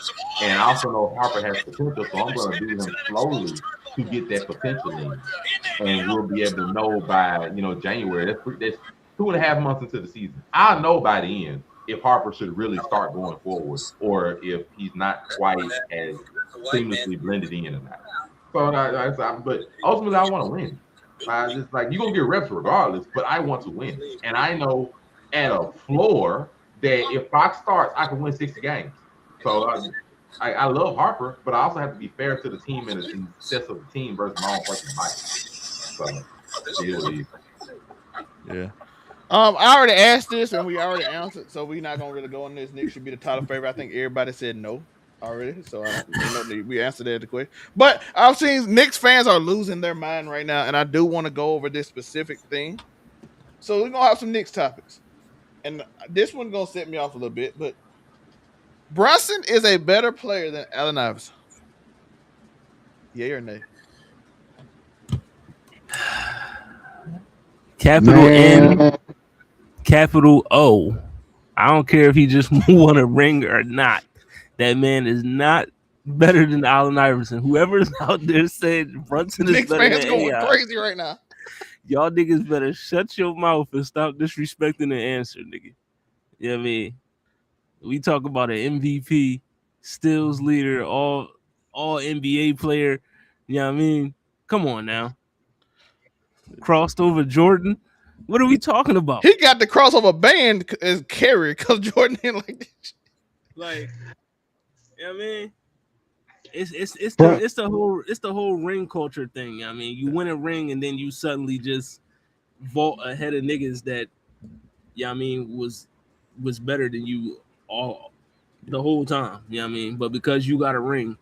And I also know Harper has potential, so I'm going to do him slowly to get that potential in. And we'll be able to know by, January. That's 2.5 months into the season. I'll know by the end if Harper should really start going forward, or if he's not quite as seamlessly blended in or not. So, but ultimately, I want to win. Just like, you're going to get reps regardless, but I want to win. And I know at a floor that if Fox starts, I can win 60 games. So I love Harper, but I also have to be fair to the team and the success of the team versus my own personal bias. So, yeah. I already asked this and we already answered, so we're not gonna really go on this. Knicks should be the title favorite. I think everybody said no already, so we answered that question. But I've seen Knicks fans are losing their mind right now, and I do want to go over this specific thing. So we're gonna have some Knicks topics, and this one's gonna set me off a little bit. But Brunson is a better player than Allen Iverson. Yay or nay? Capital N, capital O. I don't care if he just won a ring or not. That man is not better than Allen Iverson. Whoever's out there saying Brunson is better than going crazy right now. Y'all niggas better shut your mouth and stop disrespecting the answer, nigga. You know what I mean? We talk about an MVP, steals leader, all NBA player. You know what I mean? Come on now. Crossed over Jordan. What are we talking about? He got the crossover band as carry because Jordan didn't like this. Like, you know what I mean? It's the whole ring culture thing. I mean, you win a ring and then you suddenly just vault ahead of niggas that, I mean, was better than you all the whole time. You know what I mean? But because you got a ring,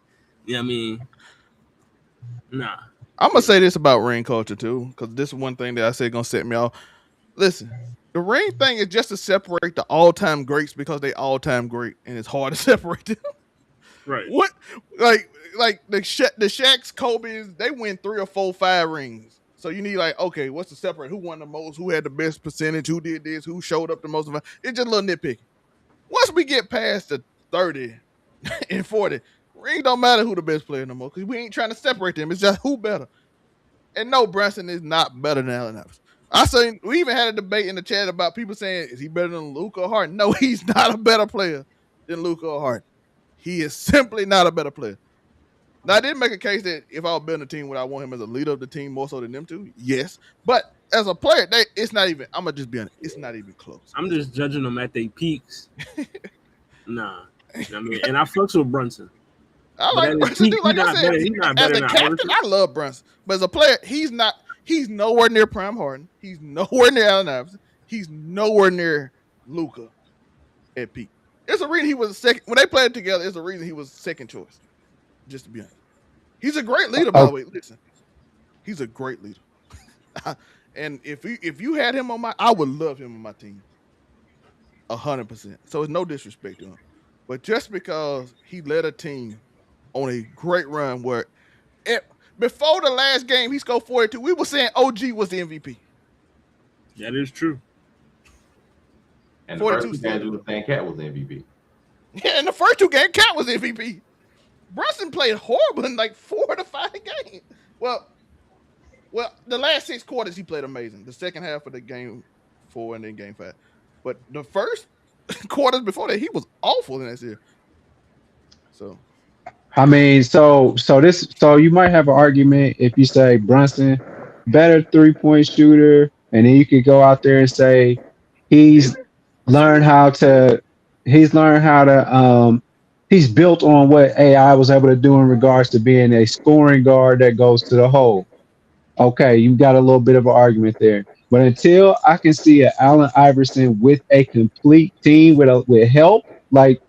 you know what I mean? Nah. I'm gonna say this about ring culture too, because this is one thing that I said gonna set me off. Listen, the ring thing is just to separate the all-time greats because they all-time great, and it's hard to separate them. Right. What, like the Shaqs, Kobe's, they win 3 or 4, 5 rings. So you need okay, what's the separate? Who won the most? Who had the best percentage? Who did this? Who showed up the most? It's just a little nitpicky. Once we get past the 30 and 40, ring don't matter who the best player no more because we ain't trying to separate them. It's just who better. And no, Brunson is not better than Allen Iverson. I say we even had a debate in the chat about people saying, is he better than Luka or Harden? No, he's not a better player than Luka or Harden. He is simply not a better player. Now, I did make a case that if I was building a team, would I want him as a leader of the team more so than them two? Yes. But as a player, it's not even, I'm going to just be honest, it's not even close. I'm just judging them at their peaks. Nah. I mean, and I fucks with Brunson. I like Brunson, dude. Like I said, he's not better as a captain, Iverson. I love Brunson. But as a player, he's nowhere near Prime Harden. He's nowhere near Allen Iverson. He's nowhere near Luka at peak. There's a reason he was second. When they played together, there's a reason he was second choice. Just to be honest. He's a great leader, by the way. Listen. He's a great leader. And if you had him on I would love him on my team. 100%. So it's no disrespect to him. But just because he led a team on a great run where before the last game he scored 42, we were saying OG was the MVP. That is true. And the first 2 games we were saying Cat was the MVP. Yeah, in the first 2 games, Cat was MVP. Brunson played horrible in 4 to 5 games. Well, the last 6 quarters he played amazing. The second half of the game 4 and then game 5, but the first quarters before that he was awful in that series. So I mean, so you might have an argument if you say Brunson better 3-point shooter, and then you could go out there and say Is he's it? learned how to he's learned how to he's built on what AI was able to do in regards to being a scoring guard that goes to the hole. Okay, you got a little bit of an argument there. But until I can see an Allen Iverson with a complete team with help, like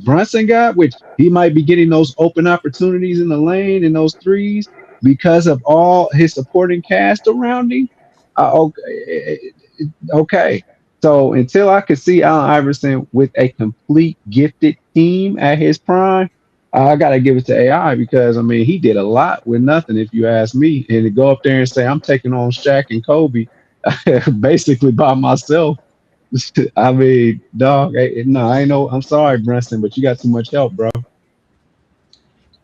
Brunson got, which he might be getting those open opportunities in the lane and those threes because of all his supporting cast around him. Okay. So until I could see Allen Iverson with a complete gifted team at his prime, I gotta give it to AI because I mean he did a lot with nothing, if you ask me. And to go up there and say I'm taking on Shaq and Kobe, basically by myself. I mean, dog, no, I ain't no. I'm sorry, Brunson, but you got too much help, bro.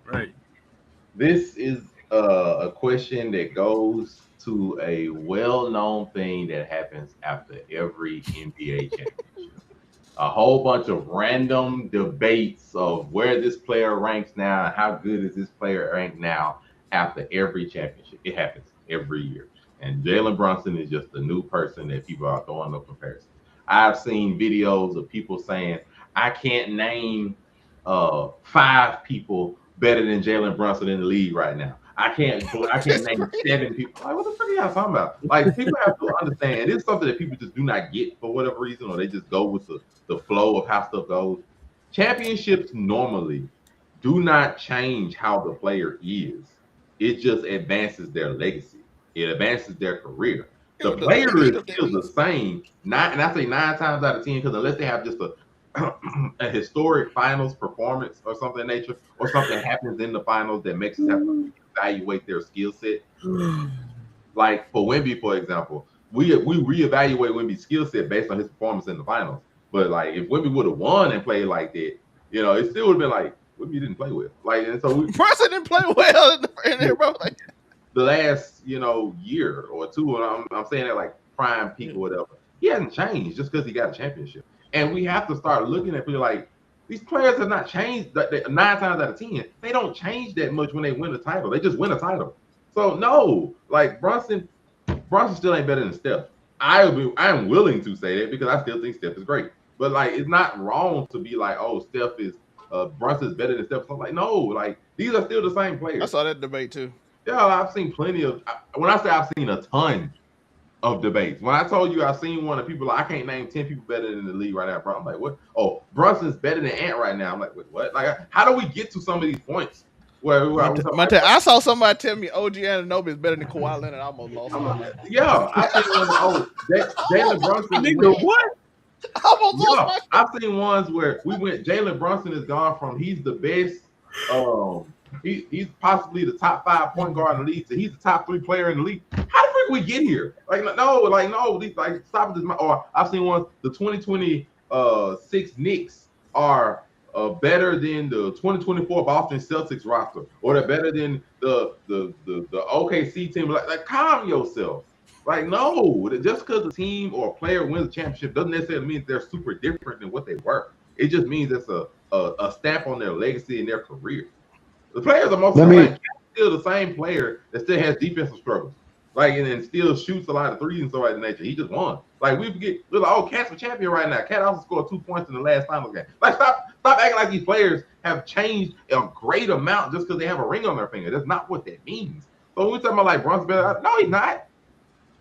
Right. This is a question that goes to a well-known thing that happens after every NBA championship. A whole bunch of random debates of where this player ranks now and how good is this player ranked now after every championship. It happens every year. And Jalen Brunson is just the new person that people are throwing up comparisons. I've seen videos of people saying, I can't name 5 people better than Jalen Brunson in the league right now. I can't that's name crazy. 7 people. Like, what the fuck are y'all talking about? Like, people have to understand, and it's something that people just do not get for whatever reason, or they just go with the flow of how stuff goes. Championships normally do not change how the player is. It just advances their legacy. It advances their career. Yeah, The with the player speed is of their still the leagues. same. And I say 9 times out of 10, because unless they have just a historic finals performance or something in nature, or something happens in the finals that makes us have to evaluate their skill set. Like for Wemby, for example, we reevaluate Wemby's skill set based on his performance in the finals. But like if Wemby would have won and played like that, it still would have been like Wemby didn't play well. Like, and so Brunson didn't play well in there, bro. Like, the last year or two, and I'm saying that like prime peak or whatever, he hasn't changed just because he got a championship. And we have to start looking at people like these players have not changed. 9 times out of 10, they don't change that much when they win a title. They just win a title. So no, like Brunson still ain't better than Steph. I'm willing to say that because I still think Steph is great. But like, it's not wrong to be like, oh, Steph is Brunson's better than Steph. So I'm like, no, like these are still the same I players. saw that debate too. Yeah, I've seen plenty of. When I say I've seen a ton of debates. When I told you I've seen one of people like I can't name 10 people better than the league right now, bro. I'm like, what? Oh, Brunson's better than Ant right now. I'm like, wait, what? Like, how do we get to some of these points where we talking Monte, I saw somebody tell me OG Anunoby is better than Kawhi Leonard. I almost lost my mind. yeah, I've seen one. Jalen Brunson. Nigga, what? I almost lost Yeah, my. I've seen ones where we went. Jalen Brunson has gone from he's the best. He's possibly the top 5 point guard in the league. So he's the top 3 player in the league. How the frick we get here? Like no, like stop this. Or I've seen ones. The 2026 Knicks are better than the 2024 Boston Celtics roster, or they're better than the OKC team. Like calm yourself. Like, no, just because a team or a player wins a championship doesn't necessarily mean they're super different than what they were. It just means it's a stamp on their legacy and their career. The players are mostly Let the same. me Cat's still the same player that still has defensive struggles. Like, and still shoots a lot of threes and stuff like that nature. He just won. Like, we're like, oh, Cat's a champion right now. Cat also scored 2 points in the last finals game. Like, stop acting like these players have changed a great amount just because they have a ring on their finger. That's not what that means. So when we talking about like Brunson better, no, he's not.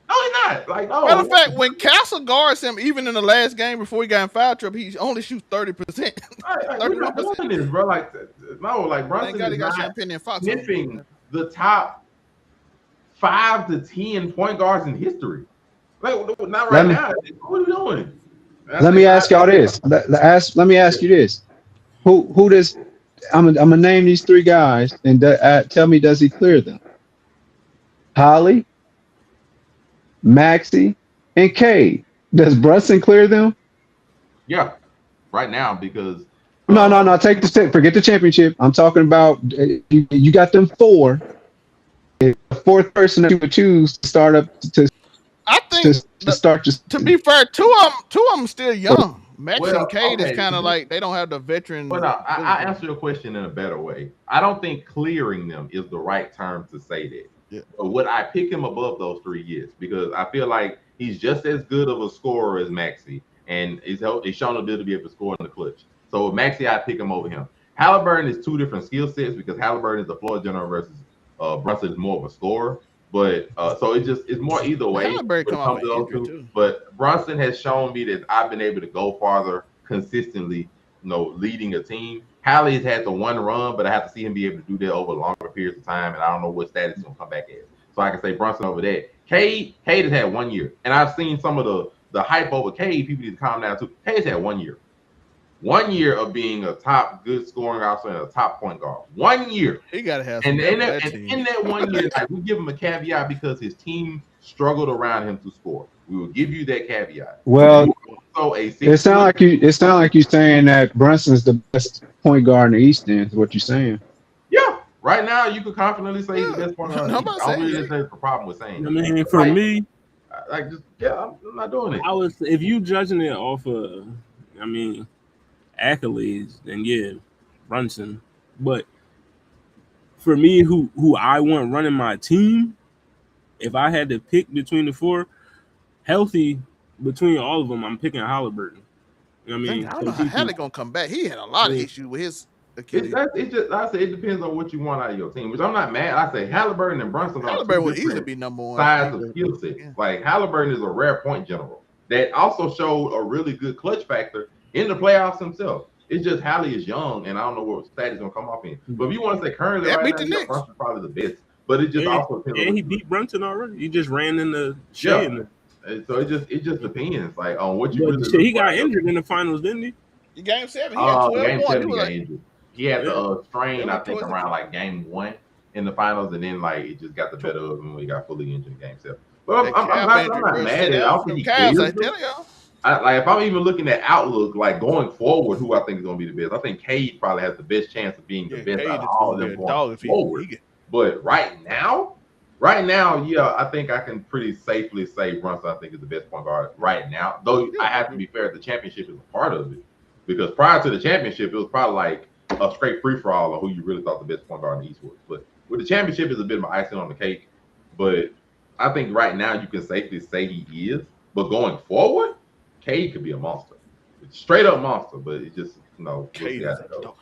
No, he's not. Like, no. Matter of fact, when Castle guards him, even in the last game before he got in foul trouble, he only shoots 30%. We're not doing this, bro. Like, no, like Thank Brunson God is he got not Champagne and Fox. sniffing the top 5 to 10 point guards in history. Like, not let right me now. What are we doing? let me ask y'all this. Let me ask you this. Who does I'm gonna name these 3 guys and tell me, does he clear them? Holly, Maxi, and Cade. Does Brunson clear them? Yeah, right now because No. Take the step. Forget the championship. I'm talking about you got them 4. the fourth person that you would choose to start up I think to start just to be fair, two of them still young. Max and Cade is okay. kind of like they don't have the veteran. Well, no, I answer your question in a better way. I don't think clearing them is the right term to say that. Yeah. But would I pick him above those 3 years? Because I feel like he's just as good of a scorer as Maxey, and he's shown ability to be able to score in the clutch. So with Maxey, I'd pick him over him. Halliburton is two different skill sets because Halliburton is the floor general versus Brunson is more of a scorer. But so it's more either way. Halliburton come out with injury too. But Brunson has shown me that I've been able to go farther consistently, leading a team. Hallie has had the one run, but I have to see him be able to do that over longer periods of time, and I don't know what status he's gonna come back at. So I can say Brunson over that. Cade has had 1 year, and I've seen some of the hype over Cade. People need to calm down too. Cade's had 1 year. 1 year of being a top good scoring officer and a top point guard. 1 year. He got to have some. And in that 1 year, like, we give him a caveat because his team struggled around him to score. We will give you that caveat. Well, it sounds like you're saying that Brunson's the best point guard in the East. Then is what you're saying. Yeah, right now you could confidently say he's the best point guard. I don't really think there's a problem with saying. I mean, for me, I'm not doing it. If you judging it off of, accolades, then yeah, Brunson. But for me, who I want running my team, if I had to pick between the four, healthy between all of them, I'm picking Halliburton. I don't know how Hallie gonna come back. He had a lot of issues with his Achilles. It depends on what you want out of your team. Which I'm not mad. I say Halliburton and Brunson. Halliburton would easily be number one. Size of skill set. Yeah. Like Halliburton is a rare point general that also showed a really good clutch factor in the playoffs himself. It's just Hallie is young, and I don't know what stat he's gonna come off in. But if you want to say currently, right now, Brunson's probably the best. But it just also depends. And he beat Brunson already. He just ran in the shade. Yeah. So it just depends, like on what you. He got injured in the finals, didn't he? Game 7. He got 12 game 7 he got like, injured. He had the strain, I think, around like game 1 in the finals, and then like it just got the better of him when he got fully injured in game 7. But I'm not mad at it. I don't think he cares. Like if I'm even looking at outlook, like going forward, who I think is going to be the best. I think Cade probably has the best chance of being the best out of all of them going forward. But right now, yeah, I think I can pretty safely say Brunson, I think, is the best point guard right now. Though I have to be fair, the championship is a part of it. Because prior to the championship, it was probably like a straight free-for-all of who you really thought the best point guard in the East was. But with the championship, it's a bit of an icing on the cake. But I think right now you can safely say he is. But going forward, Cade could be a monster. Straight up monster, but it just, Cade is a dog.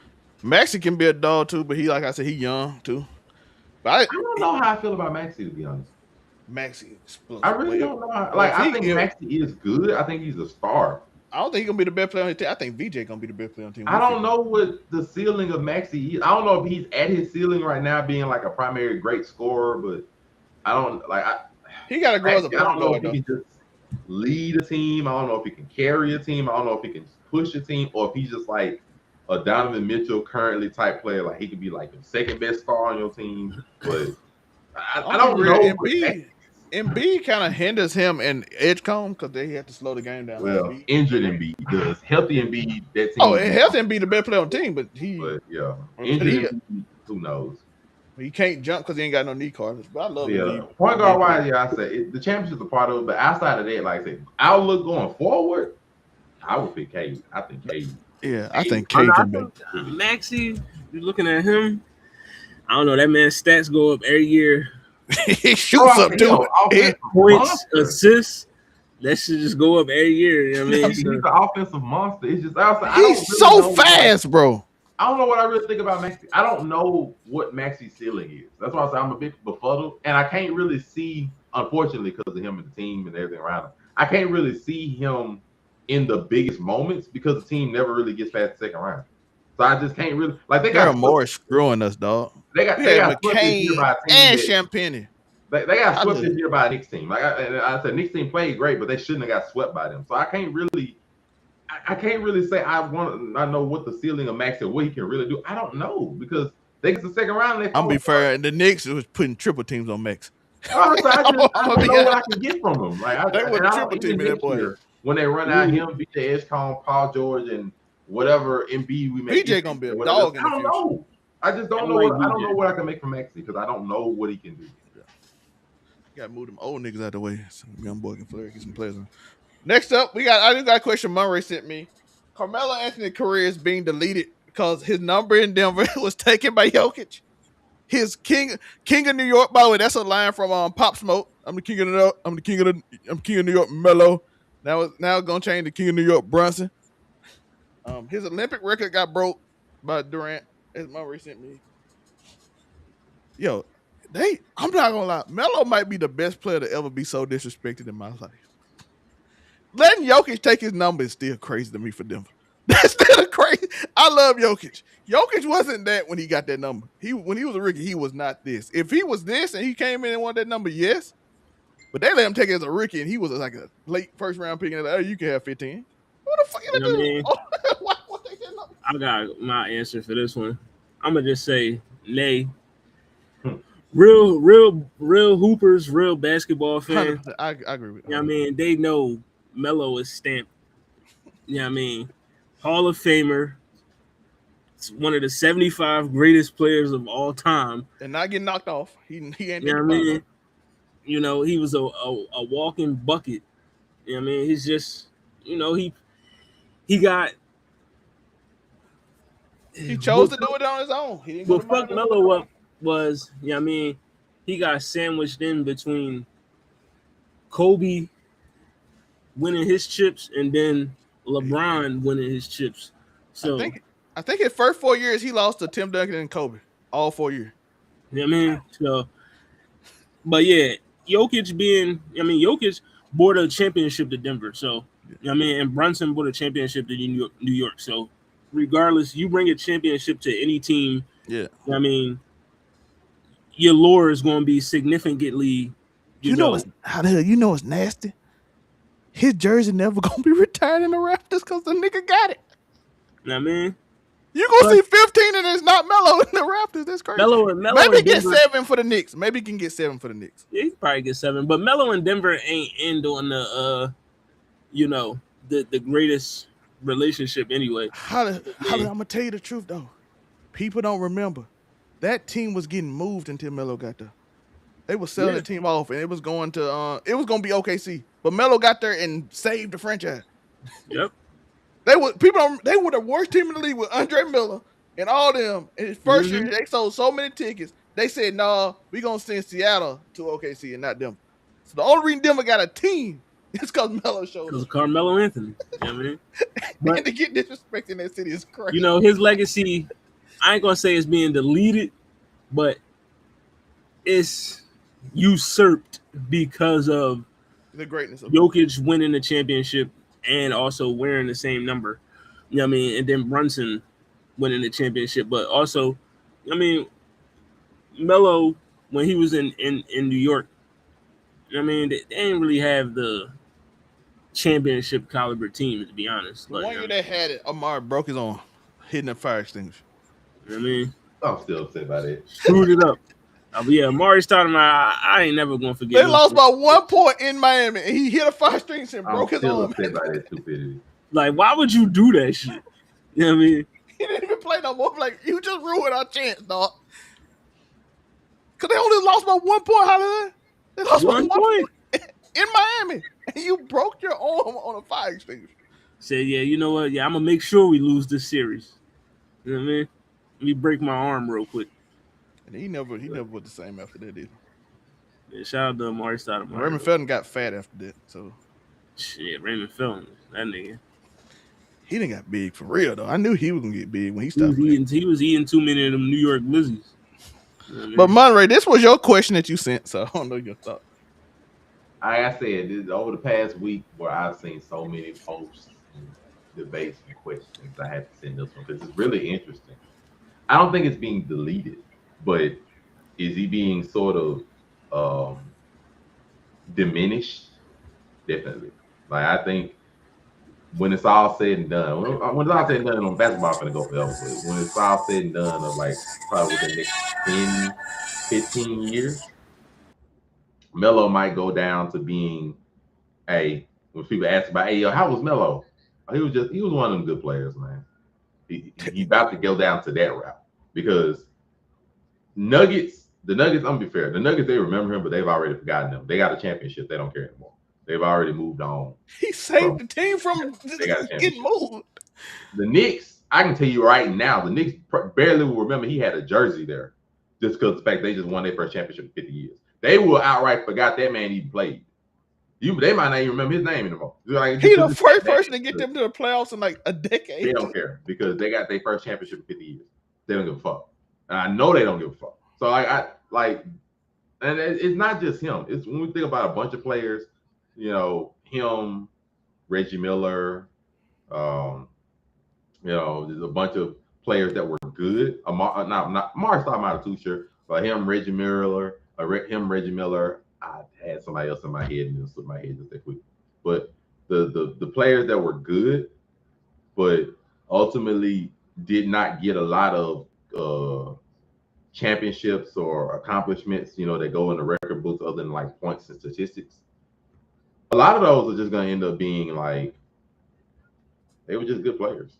Maxey can be a dog too, but he, like I said, he young too. But I don't know how I feel about Maxey, to be honest. Maxey, I really don't know. I think Maxey is good. I think he's a star. I don't think he's gonna be the best player on the team. I think VJ gonna be the best player on the team. I don't know what the ceiling of Maxey is. I don't know if he's at his ceiling right now, being like a primary great scorer, but I don't like. He got to grow as a point guard. I don't know if he can just lead a team. I don't know if he can carry a team. I don't know if he can push a team, or if he's just like a Donovan Mitchell currently type player. Like he could be like the second best star on your team, but I don't know. Embiid kind of hinders him in Edgecombe because they had to slow the game down. Well, injured Embiid does. Healthy Embiid, that team. Oh, healthy Embiid the best player on the team, but injured Embiid, who knows? He can't jump because he ain't got no knee cartilage. But I love Embiid. Point guard wise, I say the championship's a part of it, but outside of that, like I said, outlook going forward, I would pick Cade. I think Cade. Yeah, I think Cade can be. Maxey, you're looking at him. I don't know. That man's stats go up every year. He shoots up too. Points, assists. That should just go up every year. You know what I mean? He's an offensive monster. It's just he's so fast, bro. I don't know what I really think about Maxey. I don't know what Maxey's ceiling is. That's why I say I'm a bit befuddled, and I can't really see, unfortunately, because of him and the team and everything around him. I can't really see him in the biggest moments because the team never really gets past the second round. So I just can't really like. They got more screwing us, dog. They got swept this year by a team and Champagne. They got swept this year by a Knicks team. Like I said, Knicks team played great, but they shouldn't have got swept by them. So I can't really say I know what the ceiling of Max and what he can really do. I don't know because they get the second round. I'm gonna be fair. The Knicks was putting triple teams on Max. I don't know what I can get from them. Like they were triple teaming that boy. When they run out him, VJ Edgecombe, Paul George, and whatever Embiid we make. VJ gonna be a dog in the future. I just don't know. I don't know what I can make from Maxey because I don't know what he can do. Gotta move them old niggas out the way so the young boy can flare, get some players on. Next up, I just got a question Monray sent me. Carmelo Anthony's career is being deleted because his number in Denver was taken by Jokic. His king of New York. By the way, that's a line from Pop Smoke. I'm the king of New York. I'm king of New York. Melo. Now it's gonna change to king of New York. Brunson. His Olympic record got broke by Durant, as Monray sent me. Yo, I'm not gonna lie. Melo might be the best player to ever be so disrespected in my life. Letting Jokic take his number is still crazy to me for Denver. That's still crazy. I love Jokic. Jokic wasn't that when he got that number. When he was a rookie, he was not this. If he was this and he came in and won that number, yes. But they let him take it as a rookie, and he was like a late first round pick. And like, oh, you can have 15. What the fuck you gonna do? I mean? Why take that number? I got my answer for this one. I'm gonna just say, nay. Real hoopers, real basketball fans. I agree with that. You know what I mean? They know Melo is stamped. You know what I mean? Hall of Famer. It's one of the 75 greatest players of all time. And not getting knocked off. He ain't. You know what I mean? You know, he was a walking bucket. You know what I mean? He's just, you know, he chose to do it on his own. He didn't what fucked Melo up was, you know what I mean, he got sandwiched in between Kobe winning his chips and then LeBron winning his chips. So I think his first 4 years he lost to Tim Duncan and Kobe. All 4 years. You know what I mean? So, but yeah, Jokic brought a championship to Denver. So, you know what I mean, and Brunson brought a championship to New York. So, regardless, you bring a championship to any team. Yeah. I mean, your lore is going to be significantly. You know how the hell you know it's nasty? His jersey never going to be retired in the Raptors because the nigga got it. You know what I mean? You gonna see 15 and it's not Melo in the Raptors. That's crazy. Melo maybe get 7 for the Knicks. Maybe he can get 7 for the Knicks. Yeah, he probably get 7. But Melo and Denver ain't end on the the greatest relationship anyway. I'm gonna tell you the truth though. People don't remember. That team was getting moved until Melo got there. They were selling the team off and it was going to be OKC. But Melo got there and saved the franchise. Yep. They were the worst team in the league with Andre Miller and all them. In his first year, they sold so many tickets. They said, "Nah, we gonna send Seattle to OKC and not Denver." So the only reason Denver got a team is because Melo showed up. Because Carmelo Anthony. You know what I mean? But, and to get disrespected in that city is crazy. You know, his legacy, I ain't gonna say it's being deleted, but it's usurped because of the greatness of Jokic winning the championship and also wearing the same number. You know what I mean? And then Brunson winning the championship. But also, I mean, Melo, when he was in New York, you know what I mean, they didn't really have the championship caliber team, to be honest. Like, 1 year they had it, Amari broke his arm hitting a fire extinguisher. You know what I mean? I'm still upset about it. Screwed it up. Yeah, Amari started I ain't never gonna forget. They lost by 1 point in Miami, and he hit a fire extinguisher and broke his arm. Upset by that stupidity. Like, why would you do that shit? You know what I mean? He didn't even play no more. Like, you just ruined our chance, dog. Because they only lost by 1 point, Holiday. They lost by 1 point in Miami, and you broke your arm on a fire extinguisher. Said, yeah, you know what? Yeah, I'm gonna make sure we lose this series. You know what I mean? Let me break my arm real quick. And he never was the same after that either. Yeah, shout out to Amari Stoudemire. Raymond Felton got fat after that, so shit, Raymond Felton, that nigga. He didn't got big for real though. I knew he was gonna get big when he stopped. He was eating too many of them New York Glizzies. You know but Monray, this was your question that you sent, so I don't know your thought. Like I said, this over the past week where I've seen so many posts and debates and questions, I had to send this one because it's really interesting. I don't think it's being deleted, but is he being sort of diminished? Definitely. Like, I think when it's all said and done, when it's all said and done on basketball, I'm going to go forever. But when it's all said and done of like probably the next 10, 15 years, Melo might go down to being when people ask about, hey, yo, how was Melo? He was one of them good players, man. He about to go down to that route because Nuggets The Nuggets, I'm gonna be fair. The Nuggets, they remember him, but they've already forgotten him. They got a championship. They don't care anymore. They've already moved on. He saved the team from They got a getting championship. moved. The Knicks, I can tell you right now, the Knicks barely will remember he had a jersey there, just because the fact they just won their first championship in 50 years. They will outright forgot that man even played. They might not even remember his name anymore. Like, He the first person to get them to the playoffs in like a decade. They don't care because they got their first championship in 50 years. They don't give a fuck. And I know they don't give a fuck. So and it's not just him. It's when we think about a bunch of players, him, Reggie Miller, there's a bunch of players that were good. Mar's talking about too sure, but Reggie Miller. I had somebody else in my head and it slipped my head just that quick. But the players that were good, but ultimately did not get a lot of championships or accomplishments, that go in the record books other than like points and statistics. A lot of those are just going to end up being like, they were just good players.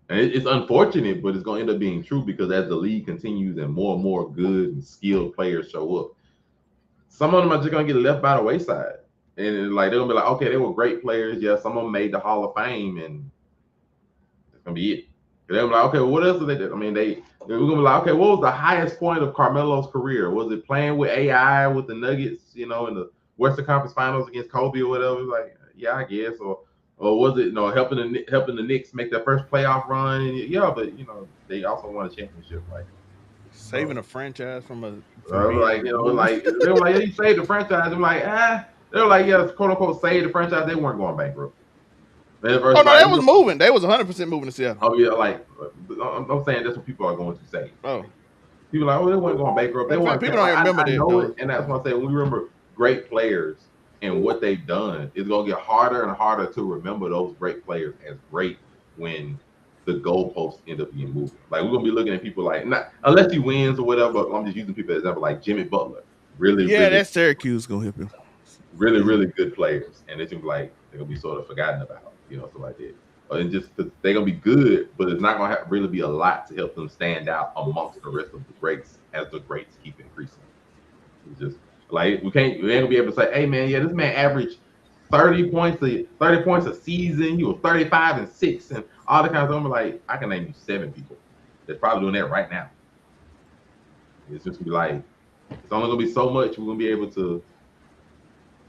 And it's unfortunate, but it's going to end up being true because as the league continues and more good and skilled players show up, some of them are just going to get left by the wayside. And like, they're going to be like, okay, they were great players. Yeah, some of them made the Hall of Fame and that's going to be it. They're like, okay, well, what else did they do? I mean, we're going to be like, okay, what was the highest point of Carmelo's career? Was it playing with AI with the Nuggets, in the Western Conference Finals against Kobe or whatever? Like, yeah, I guess. Or was it, helping the Knicks make their first playoff run? And yeah, but they also won a championship. Like saving a franchise from a. They were like, yeah, you saved the franchise. I'm like, they were like, yeah, quote unquote, save the franchise. They weren't going bankrupt. They was moving. They was 100% moving to Seattle. Oh yeah, like I'm saying that's what people are going to say. Oh, people are like, they weren't going bankrupt. People don't remember that. And that's what I say. When we remember great players and what they've done, it's gonna get harder and harder to remember those great players as great when the goalposts end up being moved. Like, we're gonna be looking at people like, not unless he wins or whatever. I'm just using people as example, like Jimmy Butler. Really, that Syracuse gonna help him. Really, really good players, and it's gonna be like they're gonna be sort of forgotten about, something like that. And just they're gonna be good, but it's not gonna really be a lot to help them stand out amongst the rest of the greats as the greats keep increasing. It's just like we ain't gonna be able to say, hey man, yeah, this man averaged 30 points a season. He was 35-6 and all the kinds of stuff. Like, I can name you 7 people that's probably doing that right now. It's just gonna be like, it's only gonna be so much we're gonna be able to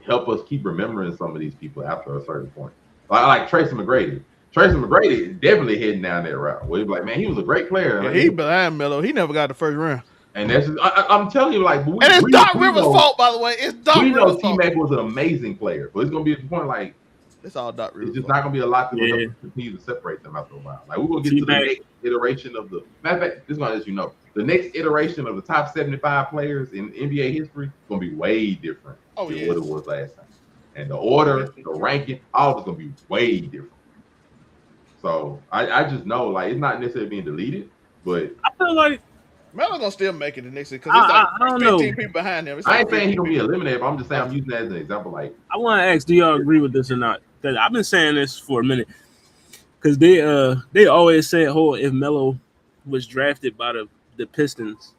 help us keep remembering some of these people after a certain point. Like Tracy McGrady. Tracy McGrady is definitely heading down that route. Where he's like, man, he was a great player. Yeah, he behind Melo. He never got the first round. And that's I'm telling you, like, and it's Doc Rivers' fault, by the way. It's Doc Rivers' fault. We know T-Mac was an amazing player, but it's gonna be at the point like it's all Doc Rivers. It's just not gonna be a lot to continue to separate them after a while. Like, we're gonna get to the next iteration of the matter of fact, this is gonna let you know. The next iteration of the top 75 players in NBA history is gonna be way different than what it was last time. And the order, the ranking, all of it's gonna be way different. So I just know, like, it's not necessarily being deleted, but I feel like Melo's gonna still make it the next year because it's like 15 people behind him. I ain't saying he's gonna be eliminated, but I'm just saying I'm using that as an example. Like, I want to ask, do y'all agree with this or not? Because I've been saying this for a minute. Because they always said, if Melo was drafted by the Pistons,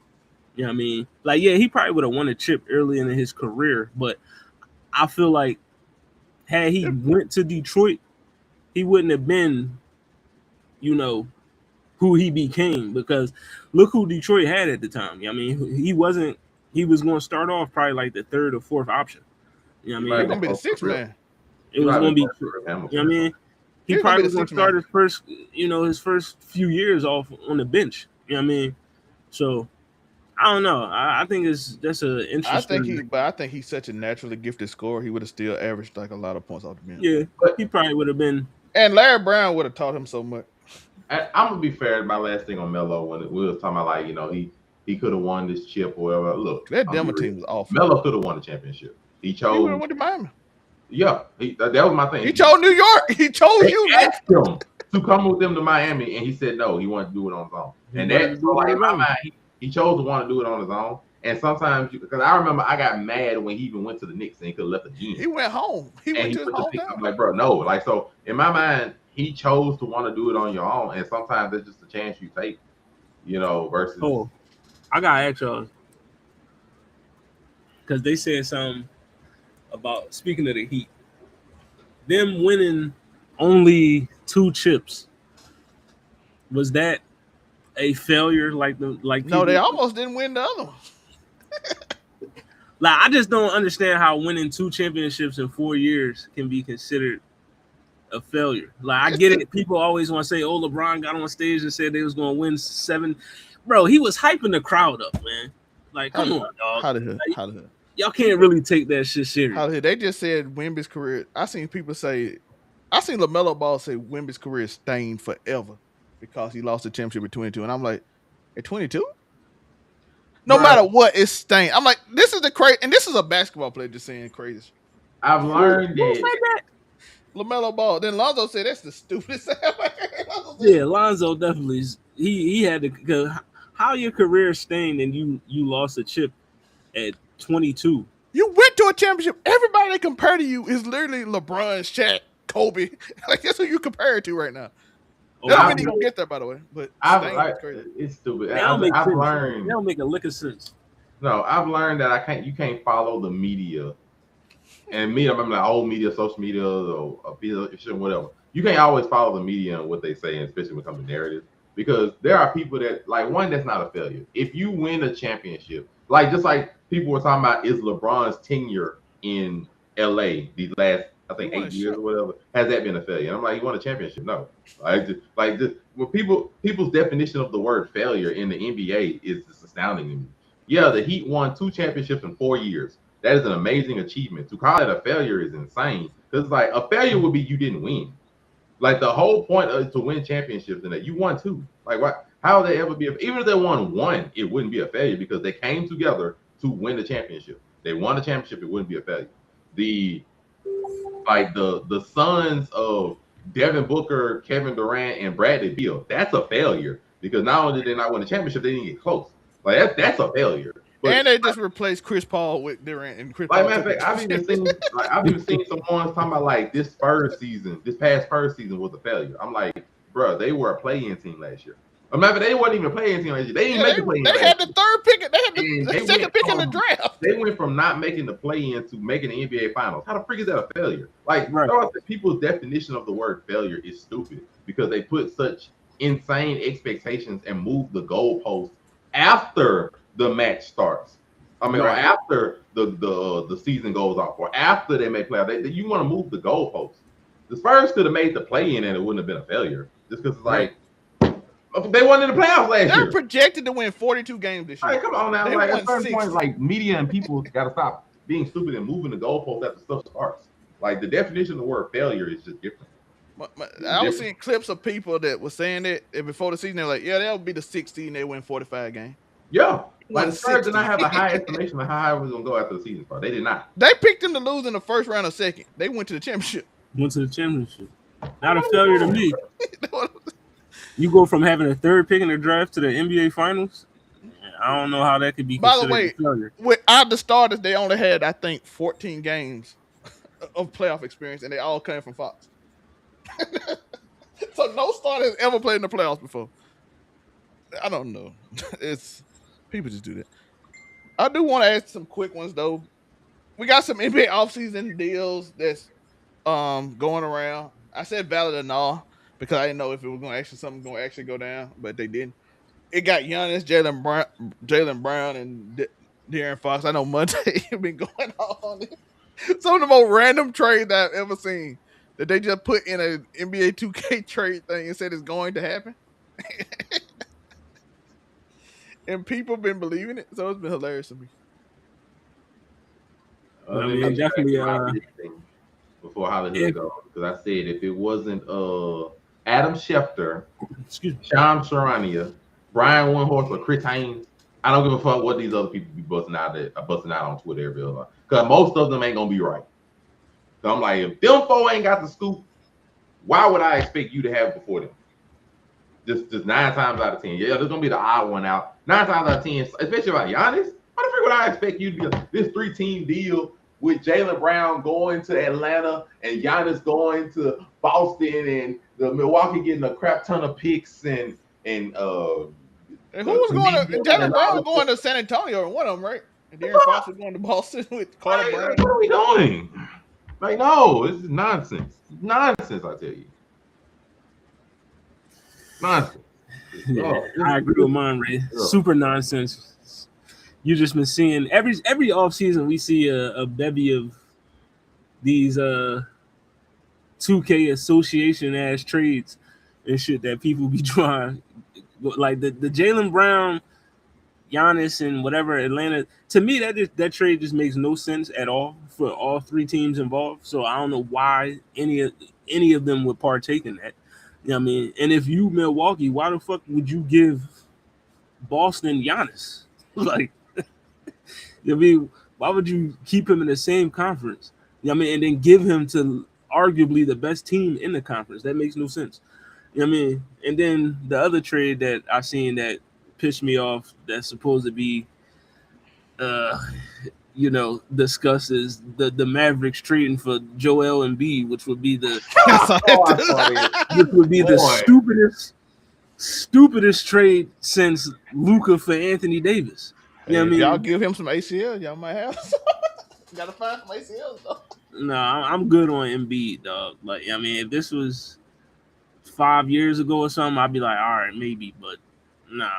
you know what I mean? Like, yeah, he probably would have won a chip early in his career, but I feel like had he went to Detroit, he wouldn't have been, who he became, because look who Detroit had at the time. I mean, he was going to start off probably like the 3rd or 4th option. You know what I mean? He's going to be the 6th man. It was going to be, you know what I mean? He probably was going to start his first few years off on the bench. You know what I mean? So I don't know. I think that's an interesting. I think he's such a naturally gifted scorer. He would have still averaged like a lot of points off the bench. Yeah, he probably would have been. And Larry Brown would have taught him so much. I'm gonna be fair. My last thing on Melo, when we was talking about, like, he could have won this chip or whatever. Look, that Denver team was awful. Melo could have won the championship. He would have went to Miami. Yeah, that was my thing. He chose New York. He chose you. Asked him to come with them to Miami, and he said no. He wanted to do it on his own. And that's like, in my mind, he chose to want to do it on his own. And sometimes, because I remember I got mad when he even went to the Knicks and he could have left again. He went home. He went to his hometown. I'm like, bro, no. Like, so in my mind, he chose to want to do it on your own. And sometimes it's just a chance you take, versus. Oh, I got to ask y'all. because they said something about, speaking of the Heat, them winning only 2 chips. Was that a failure? Like No, they people, almost didn't win the other one. like I just don't understand how winning 2 championships in 4 years can be considered a failure. Like I get it. People always want to say, "Oh, LeBron got on stage and said they was going to win 7." Bro, he was hyping the crowd up, man. Like, come on, dog. How the hell? Like, How the hell? y'all can't really take that shit serious. How the hell? They just said Wemby's career. I seen people say, I seen LaMelo Ball say Wemby's career is stained forever because he lost the championship at 22, and I'm like, at 22. No matter what, it's stained. I'm like, this is the crazy, and this is a basketball player just saying crazy. I've learned Who said that. that? LaMelo Ball. Then Lonzo said that's the stupidest. Yeah, Lonzo definitely. He had to. Cause how your career stained and you lost a chip at 22. You went to a championship. Everybody they compare to you is literally LeBron, Shaq, Kobe. Like that's who you compare it to right now. Oh, They don't mean he gonna get there, by the way. But it's stupid. They don't make I've sense. learned. They don't make a lick of sense. No, I've learned that you can't follow the media. And me, I'm like old media, social media, or whatever. You can't always follow the media and what they say, and especially when it comes to narrative, because there are people that like one that's not a failure. If you win a championship, like just like people were talking about, is LeBron's tenure in LA the last I think 8 years or whatever, has that been a failure? And I'm like, you won a championship? No. When people's definition of the word failure in the NBA is just astounding to me. Yeah, the Heat won 2 championships in 4 years. That is an amazing achievement. To call it a failure is insane. Because like a failure would be you didn't win. Like the whole point of to win championships and that you won 2. Like what? How would they ever be? Even if they won 1, it wouldn't be a failure because they came together to win the championship. They won the championship. It wouldn't be a failure. The sons of Devin Booker, Kevin Durant, and Bradley Beal. That's a failure because not only did they not win the championship, they didn't get close. Like that's a failure. But, and they just replaced Chris Paul with Durant and Chris like, Paul. Matter of fact, I've even seen some ones talking about like this past Spurs season was a failure. I'm like, bro, they were a play-in team last year. Matter of fact, they wasn't even a play-in team last year. They didn't make the play-in. They had the 3rd pick. They had the 2nd pick in the draft. They went from not making the play-in to making the NBA Finals. How the freak is that a failure? Like, right. People's definition of the word failure is stupid because they put such insane expectations and move the goalposts after the match starts. I mean, or after the season goes off, or after they make playoffs. You want to move the goalposts. The Spurs could have made the play-in and it wouldn't have been a failure. Just because it's like they won in the playoffs last year. They're projected to win 42 games this year. All right, come on now. They like won at certain 6. point, like media and people got to stop being stupid and moving the goalposts after stuff starts. Like the definition of the word failure is just different. I was seeing clips of people that were saying that before the season. They're like, yeah, that'll be the 16. They win 45 games. Yeah. Like the Spurs did not have a high estimation of how high it was going to go after the season start. They did not. They picked them to lose in the first round or second. They went to the championship. Not a failure to me. You go from having a 3rd pick in the draft to the NBA Finals. I don't know how that could be considered a failure. Without the starters, they only had, I think, 14 games of playoff experience, and they all came from Fox. So no starters ever played in the playoffs before. I don't know. People just do that. I do want to ask some quick ones though. We got some NBA offseason deals that's going around. I said valid or no because I didn't know if it was something going to actually go down, but they didn't. It got Giannis, Jaylen Brown, and De'Aaron Fox. I know Monday have been going on it. Some of the most random trades that I've ever seen that they just put in an NBA 2K trade thing and said it's going to happen. And people been believing it, so it's been hilarious to me. I mean, definitely. Before holiday goes, because I said if it wasn't Adam Schefter, Shams Charania, Brian Windhorst, or Chris Haynes, I don't give a fuck what these other people be busting out on Twitter every other. Because most of them ain't gonna be right. So I'm like, if them 4 ain't got the scoop, why would I expect you to have it before them? Just 9 times out of 10. Yeah, there's gonna be the odd one out. 9 times out of 10, especially about Giannis. Why the frick would I expect you to be this 3-team deal with Jaylen Brown going to Atlanta and Giannis going to Boston and the Milwaukee getting a crap ton of picks and who was going to Jaylen Brown was going to San Antonio and one of them, right? And Darren Fox was going to Boston with Carter Brown. What are we doing? Like, no, this is nonsense. Nonsense, I tell you. Nonsense. Yeah, I agree with Monray. Super nonsense. You just been seeing every offseason we see a bevy of these 2K association ass trades and shit that people be trying. Like the Jaylen Brown, Giannis, and whatever Atlanta. To me, that trade just makes no sense at all for all three teams involved. So I don't know why any of them would partake in that. You know what I mean? And if you Milwaukee, why the fuck would you give Boston Giannis? Like, I mean, why would you keep him in the same conference? You know what I mean? And then give him to arguably the best team in the conference. That makes no sense. You know what I mean? And then the other trade that I seen that pissed me off that's supposed to be discussed is the Mavericks trading for Joel Embiid, which would be the stupidest trade since Luka for Anthony Davis. You know what I mean? Y'all give him some ACL, y'all might have some. Gotta find some ACLs though. Nah, I'm good on Embiid, dog. Like, I mean, if this was 5 years ago or something, I'd be like, all right, maybe, but nah.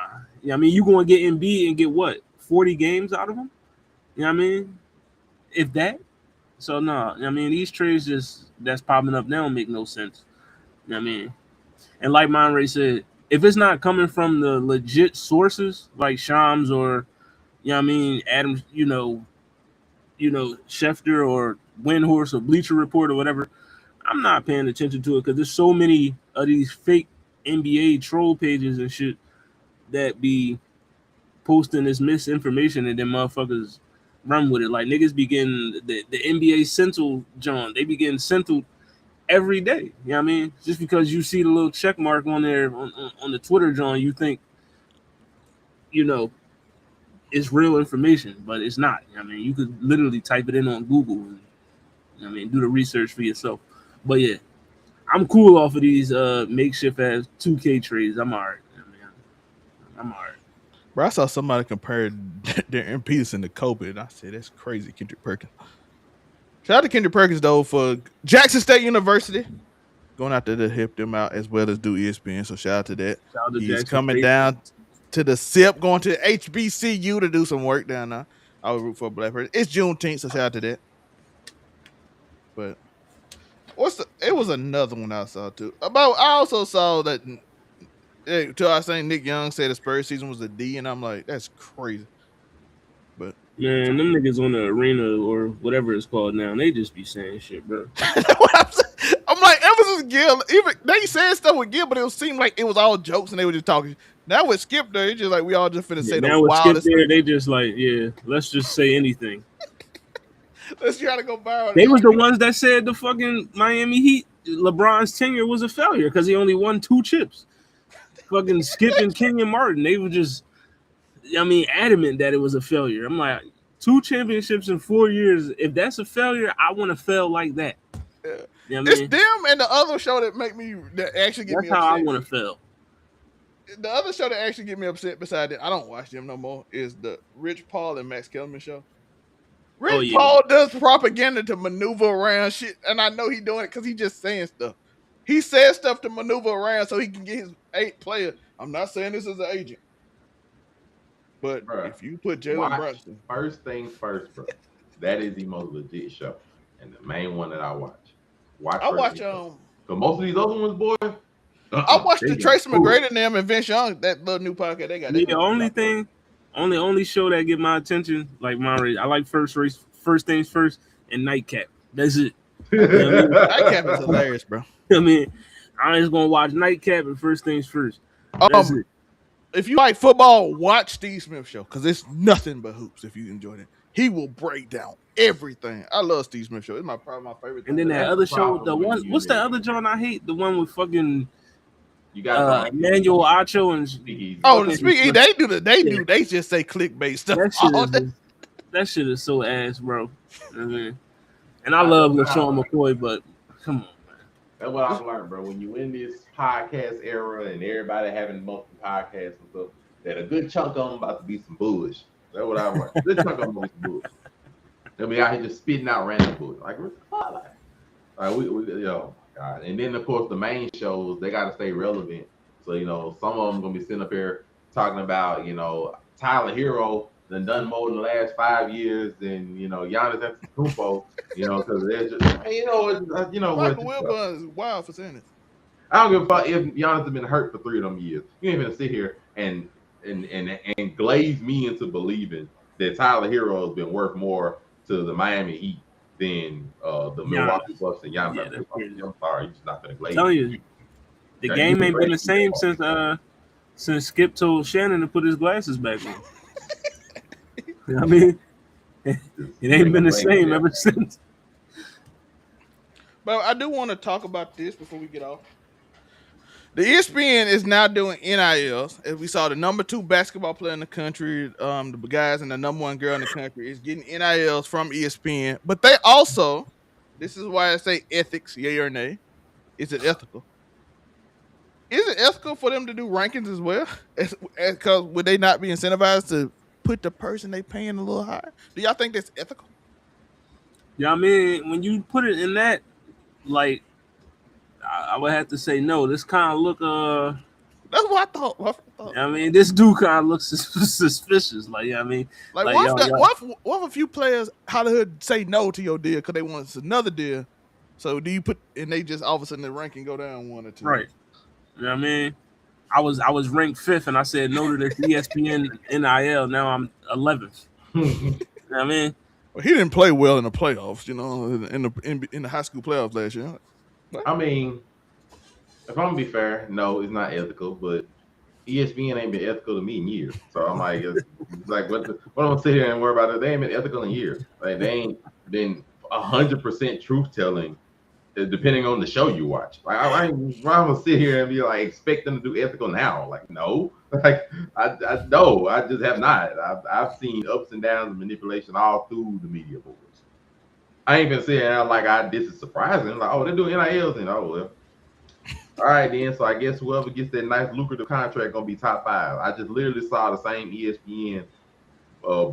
Yeah, I mean, you gonna get Embiid and get what? 40 games out of him? You know what I mean? If that. So no, I mean, these trades that's popping up now don't make no sense. You know what I mean? And like Monray said, if it's not coming from the legit sources like Shams or you know what I mean, Adams, Schefter or Windhorse or Bleacher Report or whatever, I'm not paying attention to it because there's so many of these fake NBA troll pages and shit that be posting this misinformation and then motherfuckers run with it. Like niggas be getting the NBA Central John, they be getting Central every day. You know what I mean? Just because you see the little check mark on there on the Twitter John, you think, it's real information, but it's not. You know what I mean? You could literally type it in on Google and do the research for yourself. But yeah, I'm cool off of these makeshift ass 2K trades. I'm all right. I'm all right. Bro, I saw somebody compare Darren Peterson to Kobe, and I said, that's crazy, Kendrick Perkins. Shout out to Kendrick Perkins, though, for Jackson State University. Going out there to help them out as well as do ESPN, so shout out to that. Shout out to He's Jackson coming State. down to the SIP, going to HBCU to do some work down there. I would root for a black person. It's Juneteenth, so shout out to that. But it was another one I saw, too. I also saw that till I was saying Nick Young said the Spurs season was a D, and I'm like, that's crazy. But man, them niggas on the arena or whatever it's called now, they just be saying shit, bro. I'm like, ever since Gil, even they said stuff with Gil, but it seemed like it was all jokes and they were just talking. Now with Skip there, it's just like we all just finna say the wildest. Skip there, they just like, yeah, let's just say anything. Let's try to go viral. They was the ones that said the fucking Miami Heat, LeBron's tenure was a failure because he only won 2 chips. Fucking Skip and Kenyon Martin, they were just, adamant that it was a failure. I'm like, 2 championships in 4 years. If that's a failure, I want to fail like that. Yeah. You know it's them and the other show that actually get me upset. That's how I want to fail. The other show that actually get me upset beside that, I don't watch them no more, is the Rich Paul and Max Kellerman show. Rich Paul does propaganda to maneuver around shit, and I know he doing it because he just saying stuff. He says stuff to maneuver around so he can get his 8th player. I'm not saying this as an agent, but if you put Jalen Brunson, first things first, bro. That is the most legit show, and the main one that I watch. I watch But most of these other ones, boy. I watched the Tracy McGrady and them and Vince Young, that little new podcast they got. The only show that get my attention, like Monray, I like First Things First, and Nightcap. That's it. Nightcap is hilarious, bro. I'm just gonna watch Nightcap and First Things First. That's it. If you like football, watch Steve Smith show because it's nothing but hoops. If you enjoy it, he will break down everything. I love Steve Smith show. It's probably my favorite. And then that other show, the one, what's the other John I hate? The one with fucking. You got Emmanuel Acho and the Speakeasy. They just say clickbait stuff. That shit is so ass, bro. And I love LaShawn McCoy, but come on, man. That's what I've learned, bro. When you in this podcast era and everybody having multiple podcasts and stuff, that a good chunk of them about to be some bullshit. That's what I want. Let's talk about this bullshit. They'll be out here just spitting out random bullshit. Like, what the fuck? Like we yo, God. And then of course the main shows, they gotta stay relevant. So, some of them gonna be sitting up here talking about, Tyler Hero done more in the last 5 years than, Giannis Antetokounmpo, because they're just, Michael Wilbur is wild for saying this. I don't give a fuck if Giannis has been hurt for 3 of them years. You ain't gonna sit here and glaze me into believing that Tyler Hero has been worth more to the Miami Heat than the Milwaukee Bucks and Giannis. I'm sorry, you're just not gonna glaze. Tell you, the game ain't been the same since Skip told Shannon to put his glasses back on. I mean, it ain't been the same ever since. But I do want to talk about this before we get off. The ESPN is now doing NILs. As we saw, the number 2 basketball player in the country, the guys, and the number 1 girl in the country is getting NILs from ESPN. But they also, this is why I say ethics, yay or nay. Is it ethical? Is it ethical for them to do rankings as well? Because would they not be incentivized to put the person they paying a little higher? Do y'all think that's ethical? Yeah, I mean, when you put it in that, like, I would have to say no. This kind of look, that's what I thought. I mean, this dude kind of looks suspicious. Like, I mean, what if a few players Hollywood say no to your deal because they want another deal? So do you put, and they just all of a sudden the ranking go down 1 or 2? Right. You know what I mean? I was ranked 5th, and I said no to this ESPN NIL. Now I'm 11th. You know what I mean? Well, he didn't play well in the playoffs. In the high school playoffs last year. I mean, if I'm gonna be fair, no, it's not ethical. But ESPN ain't been ethical to me in years. So I'm like, it's like what am I gonna sit here and worry about it? They ain't been ethical in years. Like they ain't been 100% truth telling. Depending on the show you watch, like I'm gonna sit here and be like expect them to do ethical now. Like no, like I just have not. I've seen ups and downs and manipulation all through the media boards. I ain't gonna sit here and like this is surprising. Like they're doing NILs and well, all right then. So I guess whoever gets that nice lucrative contract gonna be top 5. I just literally saw the same ESPN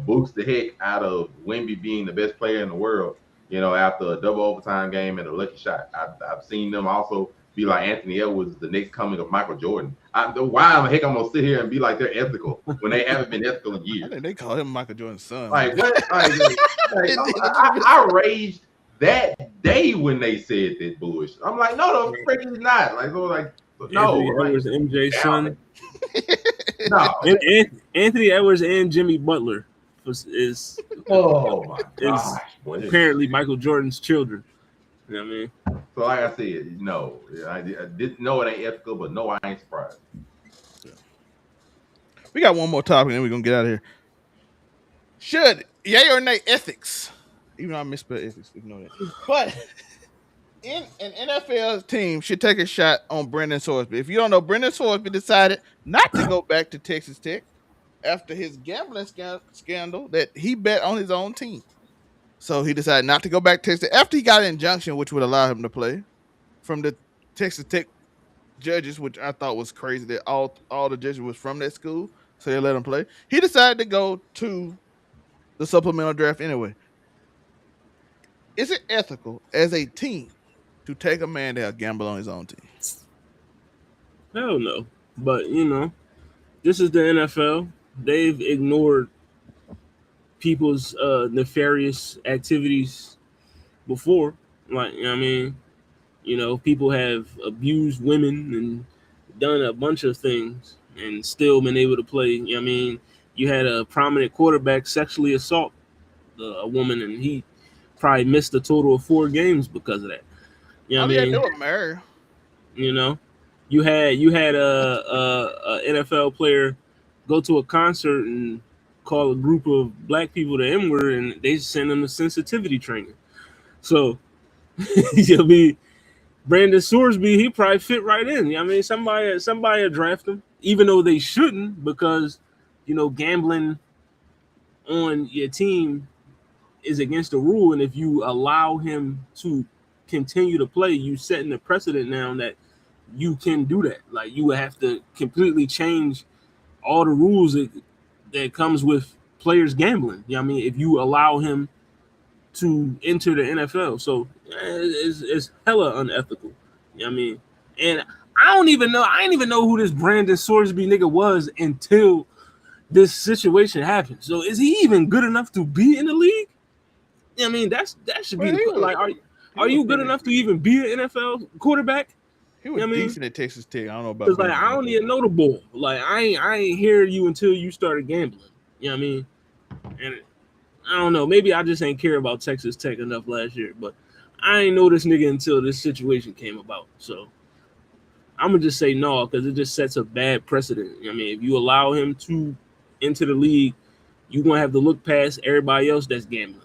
boost the heck out of Wemby being the best player in the world. After a double overtime game and a lucky shot. I've seen them also be like Anthony Edwards, the next coming of Michael Jordan. Why the heck I'm gonna sit here and be like they're ethical when they haven't been ethical in years? I think they call him Michael Jordan's son. Like what? I raged that day when they said that bullshit. I'm like, no, the freak is not. Like, no. Anthony Edwards, MJ's son. No, Anthony Edwards and Jimmy Butler is oh my gosh, apparently Michael Jordan's children. You know what I mean? So like I said, no, I didn't know it ain't ethical, but no, I ain't surprised. Yeah. We got one more topic, and then we're gonna get out of here. Should yay or nay ethics? Even though I misspelled ethics, ignore that. But an NFL team should take a shot on Brendan Sorsby. If you don't know, Brendan Sorsby decided not to go back to Texas Tech after his gambling scandal that he bet on his own team. So he decided not to go back to Texas after he got an injunction which would allow him to play from the Texas Tech judges, which I thought was crazy that all the judges was from that school, so they let him play. He decided to go to the supplemental draft anyway. Is it ethical as a team to take a man that gamble on his own team? Hell no. But, this is the NFL. They've ignored people's nefarious activities before. Like, people have abused women and done a bunch of things and still been able to play. You had a prominent quarterback sexually assault a woman, and he probably missed a total of 4 games because of that. You know what I mean? They were married. You had a NFL player go to a concert and call a group of black people the N-word, and they send them to sensitivity training. So you'll be Brandon Sorsby, he probably fit right in. Somebody draft him, even though they shouldn't, because gambling on your team is against the rule, and if you allow him to continue to play, you setting the precedent now that you can do that. Like, you would have to completely change all the rules that comes with players gambling. You know what I mean? If you allow him to enter the NFL. So it's hella unethical. You know what I mean? And I ain't even know who this Brandon Sorsby nigga was until this situation happened. So is he even good enough to be in the league? You know what I mean? That should be the like are you good enough to even be an NFL quarterback? He was decent at Texas Tech. I don't know about. Cause like I don't even know the ball. Like I ain't hear you until you started gambling. You know what I mean? And I don't know. Maybe I just ain't care about Texas Tech enough last year, but I ain't know this nigga until this situation came about. So I'm gonna just say no, because it just sets a bad precedent. I mean, if you allow him to enter the league, you're gonna have to look past everybody else that's gambling.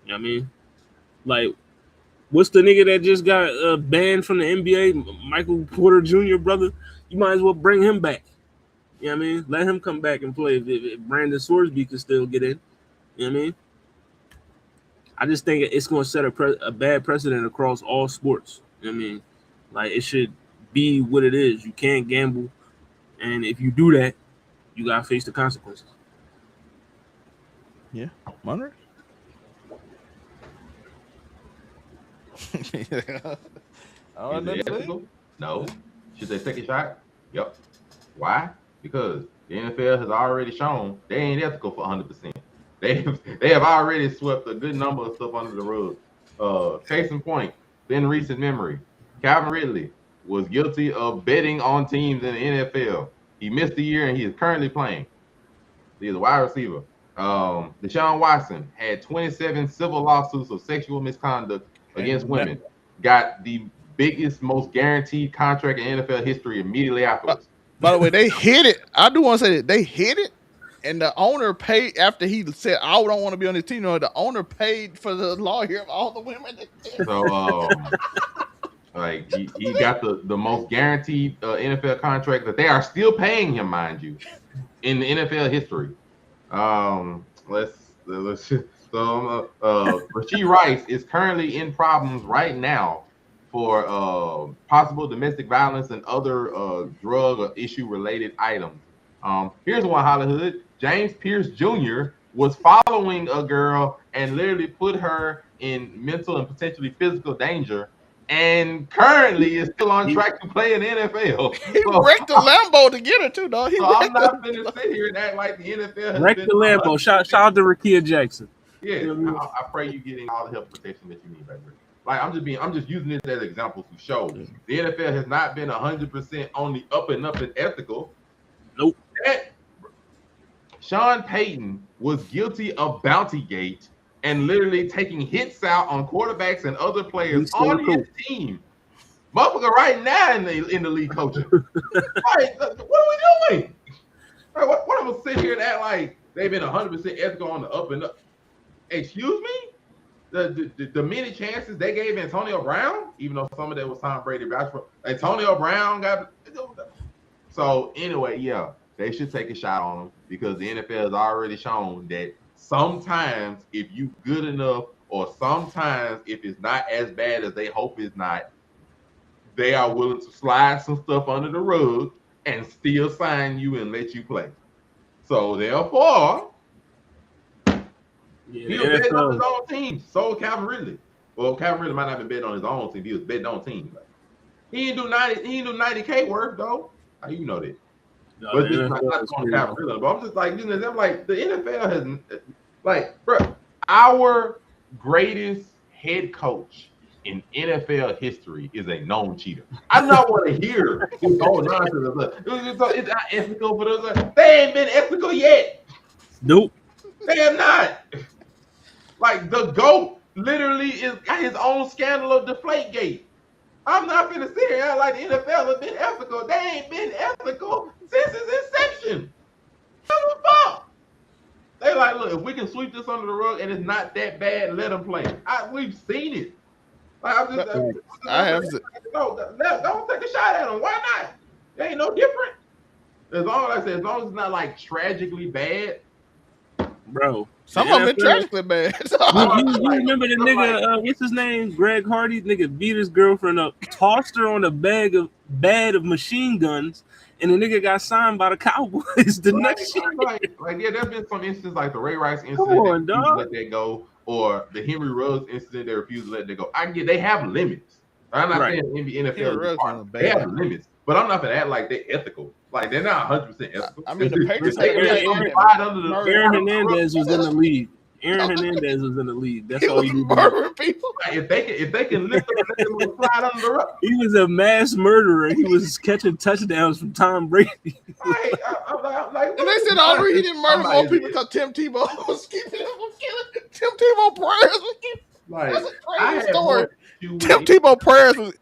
You know what I mean? Like, what's the nigga that just got banned from the NBA? Michael Porter Jr., brother. You might as well bring him back. You know what I mean? Let him come back and play if Brandon Sorsby can still get in. You know what I mean? I just think it's going to set a bad precedent across all sports. You know what I mean? Like, it should be what it is. You can't gamble. And if you do that, you got to face the consequences. Yeah. Monray? No. Should they take a shot? Yep. Why? Because the NFL has already shown they ain't ethical for 100%. They have already swept a good number of stuff under the rug. Case in point, in recent memory, Calvin Ridley was guilty of betting on teams in the NFL. He missed a year and he is currently playing. He's a wide receiver. Deshaun Watson had 27 civil lawsuits of sexual misconduct against women. Got the biggest, most guaranteed contract in NFL history immediately afterwards. By the way, they hit it. I do want to say that they hit it, and the owner paid after he said, "I don't want to be on this team." You know, the owner paid for the lawyer of all the women. So, like he got the most guaranteed NFL contract that they are still paying him, mind you, in the NFL history. Let's. So Rashee Rice is currently in problems right now for possible domestic violence and other drug or issue related items. Here's one, Hollywood. James Pierce Jr. was following a girl and literally put her in mental and potentially physical danger, and currently is still on track to play in the NFL. He wrecked the Lambo to get her too, dog. I'm not going to sit here and act like the NFL has wrecked the Lambo. Shout out to Rakia Jackson. Yeah, I pray you're getting all the help protection that you need, baby. Like I'm just using this as examples to show the NFL has not been 100% on the up and ethical. Nope. Sean Payton was guilty of Bountygate and literally taking hits out on quarterbacks and other players on his team. Motherfucker, right now in the league coaching. Like, what are we doing? Like, what am I gonna sit here and act like they've been 100% ethical on the up and up? Excuse me? The many chances they gave Antonio Brown, even though some of that was Tom Brady, Antonio Brown got. So anyway, yeah, they should take a shot on him because the NFL has already shown that sometimes if you good enough, or sometimes if it's not as bad as they hope it's not, they are willing to slide some stuff under the rug and still sign you and let you play. So therefore. Yeah, he was betting on his own team. So Calvin Ridley. Well, Calvin Ridley might not have been betting on his own team. He was betting on teams. He didn't do 90. He didn't do 90K worth though. How you know that? No, but this is not on Calvin Ridley. But I'm just like, you know, I'm like the NFL has, like, bro, our greatest head coach in NFL history is a known cheater. I don't want to hear this whole nonsense. It's not ethical, but they ain't been ethical yet. Nope. They have not. Like, the GOAT literally is got his own scandal of Deflategate. I'm not finna sit here and act like the NFL has been ethical. They ain't been ethical since its inception. What the fuck? They like, look, if we can sweep this under the rug and it's not that bad, let them play. We've seen it. Like, don't take a shot at them. Why not? They ain't no different. As long as it's not like tragically bad. Bro, some of them been tragically bad. you remember the nigga, what's his name? Greg Hardy, nigga beat his girlfriend up, tossed her on a bed of machine guns, and the nigga got signed by the Cowboys the next year. Yeah, there's been some instances like the Ray Rice incident, Come on, they refused to dog. let that go, or the Henry Ruggs incident, they refused to let that go. I get they have limits. I'm not Right. saying NFL Henry is Ruggs hard. was They have bad. limits, but I'm not gonna act like they're ethical. Like they're not 100% ethical. I mean, the Patriots They had slide under the Aaron Hernandez was in the league. Aaron Hernandez was in the league. That's he all was you need. murdering people. Like, if they can lift them and let them slide under the rug. He was a mass murderer. He was catching touchdowns from Tom Brady. I'm like, And they said the only reason he didn't murder more people because Tim Tebow was keeping him from killing. Tim Tebow prayers was keeping. like, That's a I crazy had story. more issue with Tim it. Tebow prayers was.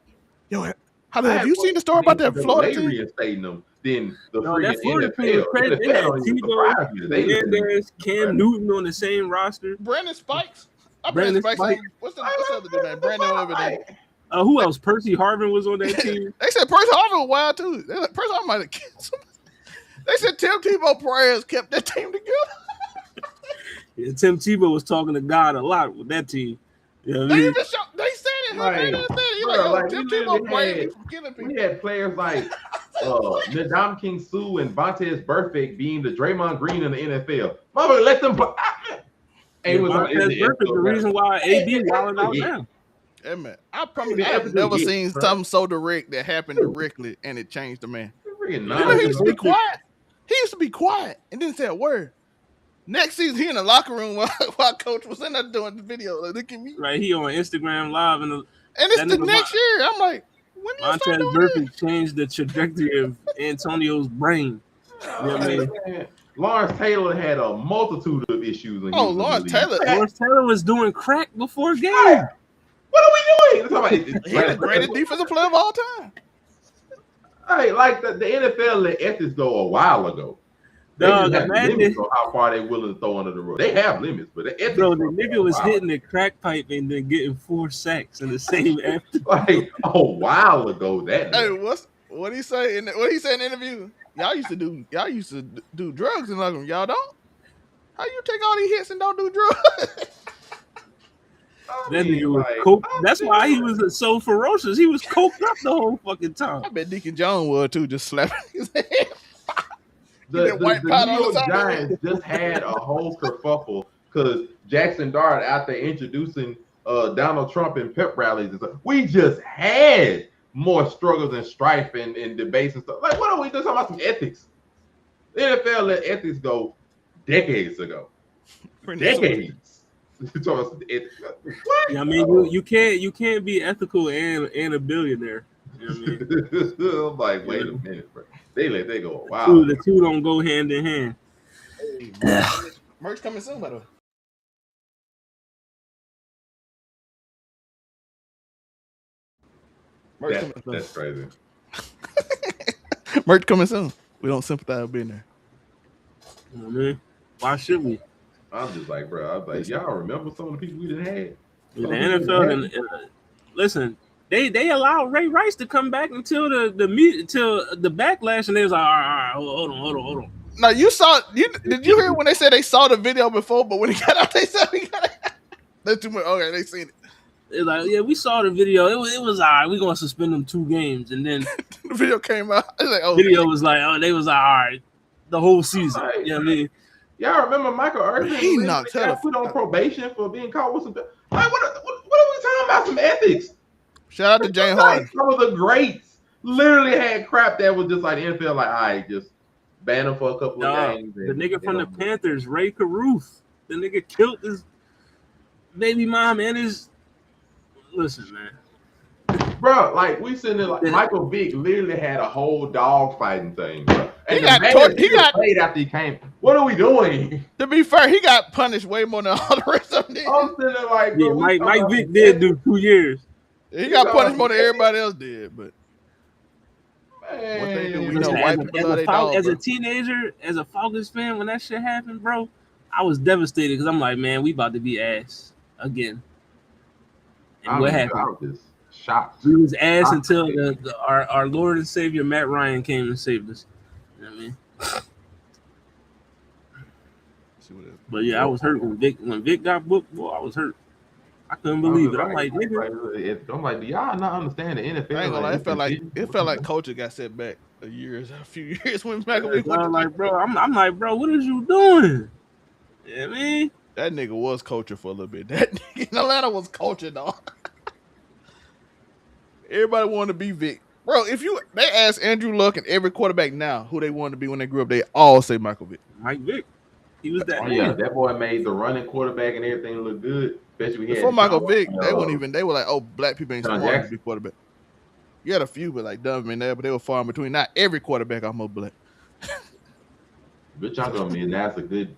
Yo, I have had you more seen the story about that issue with Florida they team? reinstating them than the No, that freaking Florida team was NFL. crazy. They had NFL don't even Tebow, surprise me. They let them- Hernandez, Cam Newton on the same roster. Brandon Spikes. Brandon Spikes. Spikes. What's the other dude name? Brandon whatever name. Who else? Percy Harvin was on that team. They said Percy Harvin was wild too. They like, Percy Harvin might have killed somebody. They said Tim Tebow prayers kept that team together. Yeah, Tim Tebow was talking to God a lot with that team. You know what I They mean? even they said it. Hernandez said it. He's bro, like, yo, like, Tim we Tebow literally prayed had- me from killing people. We had players like Nadam King Sue and Vontaze Burfict being the Draymond Green in the NFL. Mother, let them play. Yeah, Vontaze Burfict, the reason why AD wilding out now. Hey man, I promise Yeah, I've never yeah, seen bro. something so direct that happened directly and it changed the man. Freaking You know, he used to be nonsense. quiet. He used to be quiet and didn't say a word. Next season, he in the locker room while coach was in there doing the video. Like, look at me. Right, he on Instagram Live and And it's that the nigga next year. I'm like, when do you start Vontaze doing Burfict changed the trajectory of Antonio's brain. You know what I mean? Man, Lawrence Taylor had a multitude of issues. When Oh, he was in the Lawrence league. Taylor. Lawrence Taylor was doing crack before game. What are we doing? He's the greatest defensive player of all time. Hey, like the NFL let ethics go a while ago. They Dog, just have imagine- limits on how far they willing to throw under the rug. They have limits, but the ethics. Bro, the go nigga a was while hitting the crack pipe and then getting 4 sacks in the same after. like a while ago. That Hey, what he say in the interview? Y'all used to do drugs in locker room. Y'all don't? How you take all these hits and don't do drugs? That nigga was coke. That's why he was so ferocious. He was coked up the whole fucking time. I bet Deacon Jones was too, just slapping his head. The white New powder on the York side of it. Giants just had a whole kerfuffle because Jackson Dart out there introducing Donald Trump in pep rallies and stuff. We just had more struggles and strife and debates and stuff. Like, what are we just talking about? Some ethics. The NFL let ethics go decades ago. Decades. You're talking about some ethics. What? Yeah, I mean, you can't be ethical and a billionaire. You know what I mean? I'm like, wait a minute, bro. They let that go a while. The two don't go hand in hand. Merch coming soon, by the way. That's crazy. Merch coming soon. We don't sympathize with being there. You know what I mean? Why should we? I'm just like, bro. I'm like, y'all remember some of the people we didn't have? The NFL and listen, they allowed Ray Rice to come back until the backlash, and they was like, all right, hold on. Now did you hear when they said they saw the video before, but when he got out, they said he got out. That's too much. Okay, they seen it. They're like, yeah, we saw the video. It was all right. We're gonna suspend them 2 games, and then The video came out. It's like, oh, video was like, oh, they was like, all right, the whole season. Right. You know what I mean? Y'all remember Michael Irvin? He knocked got hella- put on probation for being caught with some. Like, what are we talking about? Some ethics. shout out to Jane Like, Harden. some of the greats literally had crap that was just like the NFL. Like, all right, just ban him for a couple of games. The nigga from the Panthers, Ray Caruth, the nigga killed his baby mom and his. Listen, man. Bro, like we sitting there like Michael Vick literally had a whole dog fighting thing, bro. And He got played after he came. What are we doing? To be fair, he got punished way more than all the rest of them did. I'm sitting there like, Yeah, bro, Mike Vick did do 2 years. He got punished more than everybody else did. But Man, what they do, we Listen, know white people love their dog, as a bro. teenager, as a Falcons fan, when that shit happened, bro, I was devastated because I'm like, man, we about to be ass again. And what happened? I was just shocked. We was ass until our Lord and Savior Matt Ryan came and saved us. You know what I mean? But yeah, I was hurt when Vic got booked. Boy, I was hurt. I couldn't believe it. I'm like, nigga, I'm like, do y'all not understand the NFL? I ain't gonna lie, Like, it felt like culture got set back a few years when so McAfee went to I'm like, bro, I'm like, bro, what is you doing? Yeah, man. that nigga was culture for a little bit. That nigga in Atlanta was culture, dog. Everybody wanted to be Vic. Bro, they ask Andrew Luck and every quarterback now who they wanted to be when they grew up, they all say Michael Vick. Mike Vick. He was that oh man. yeah, that boy made the running quarterback and everything look good. Especially we Before had Michael Vick, they were like, oh, black people ain't Sean smart enough to Jackson. be quarterback. You had a few, but like Donovan there, but they were far in between. Not every quarterback almost black. Good chunk of them, and that's a good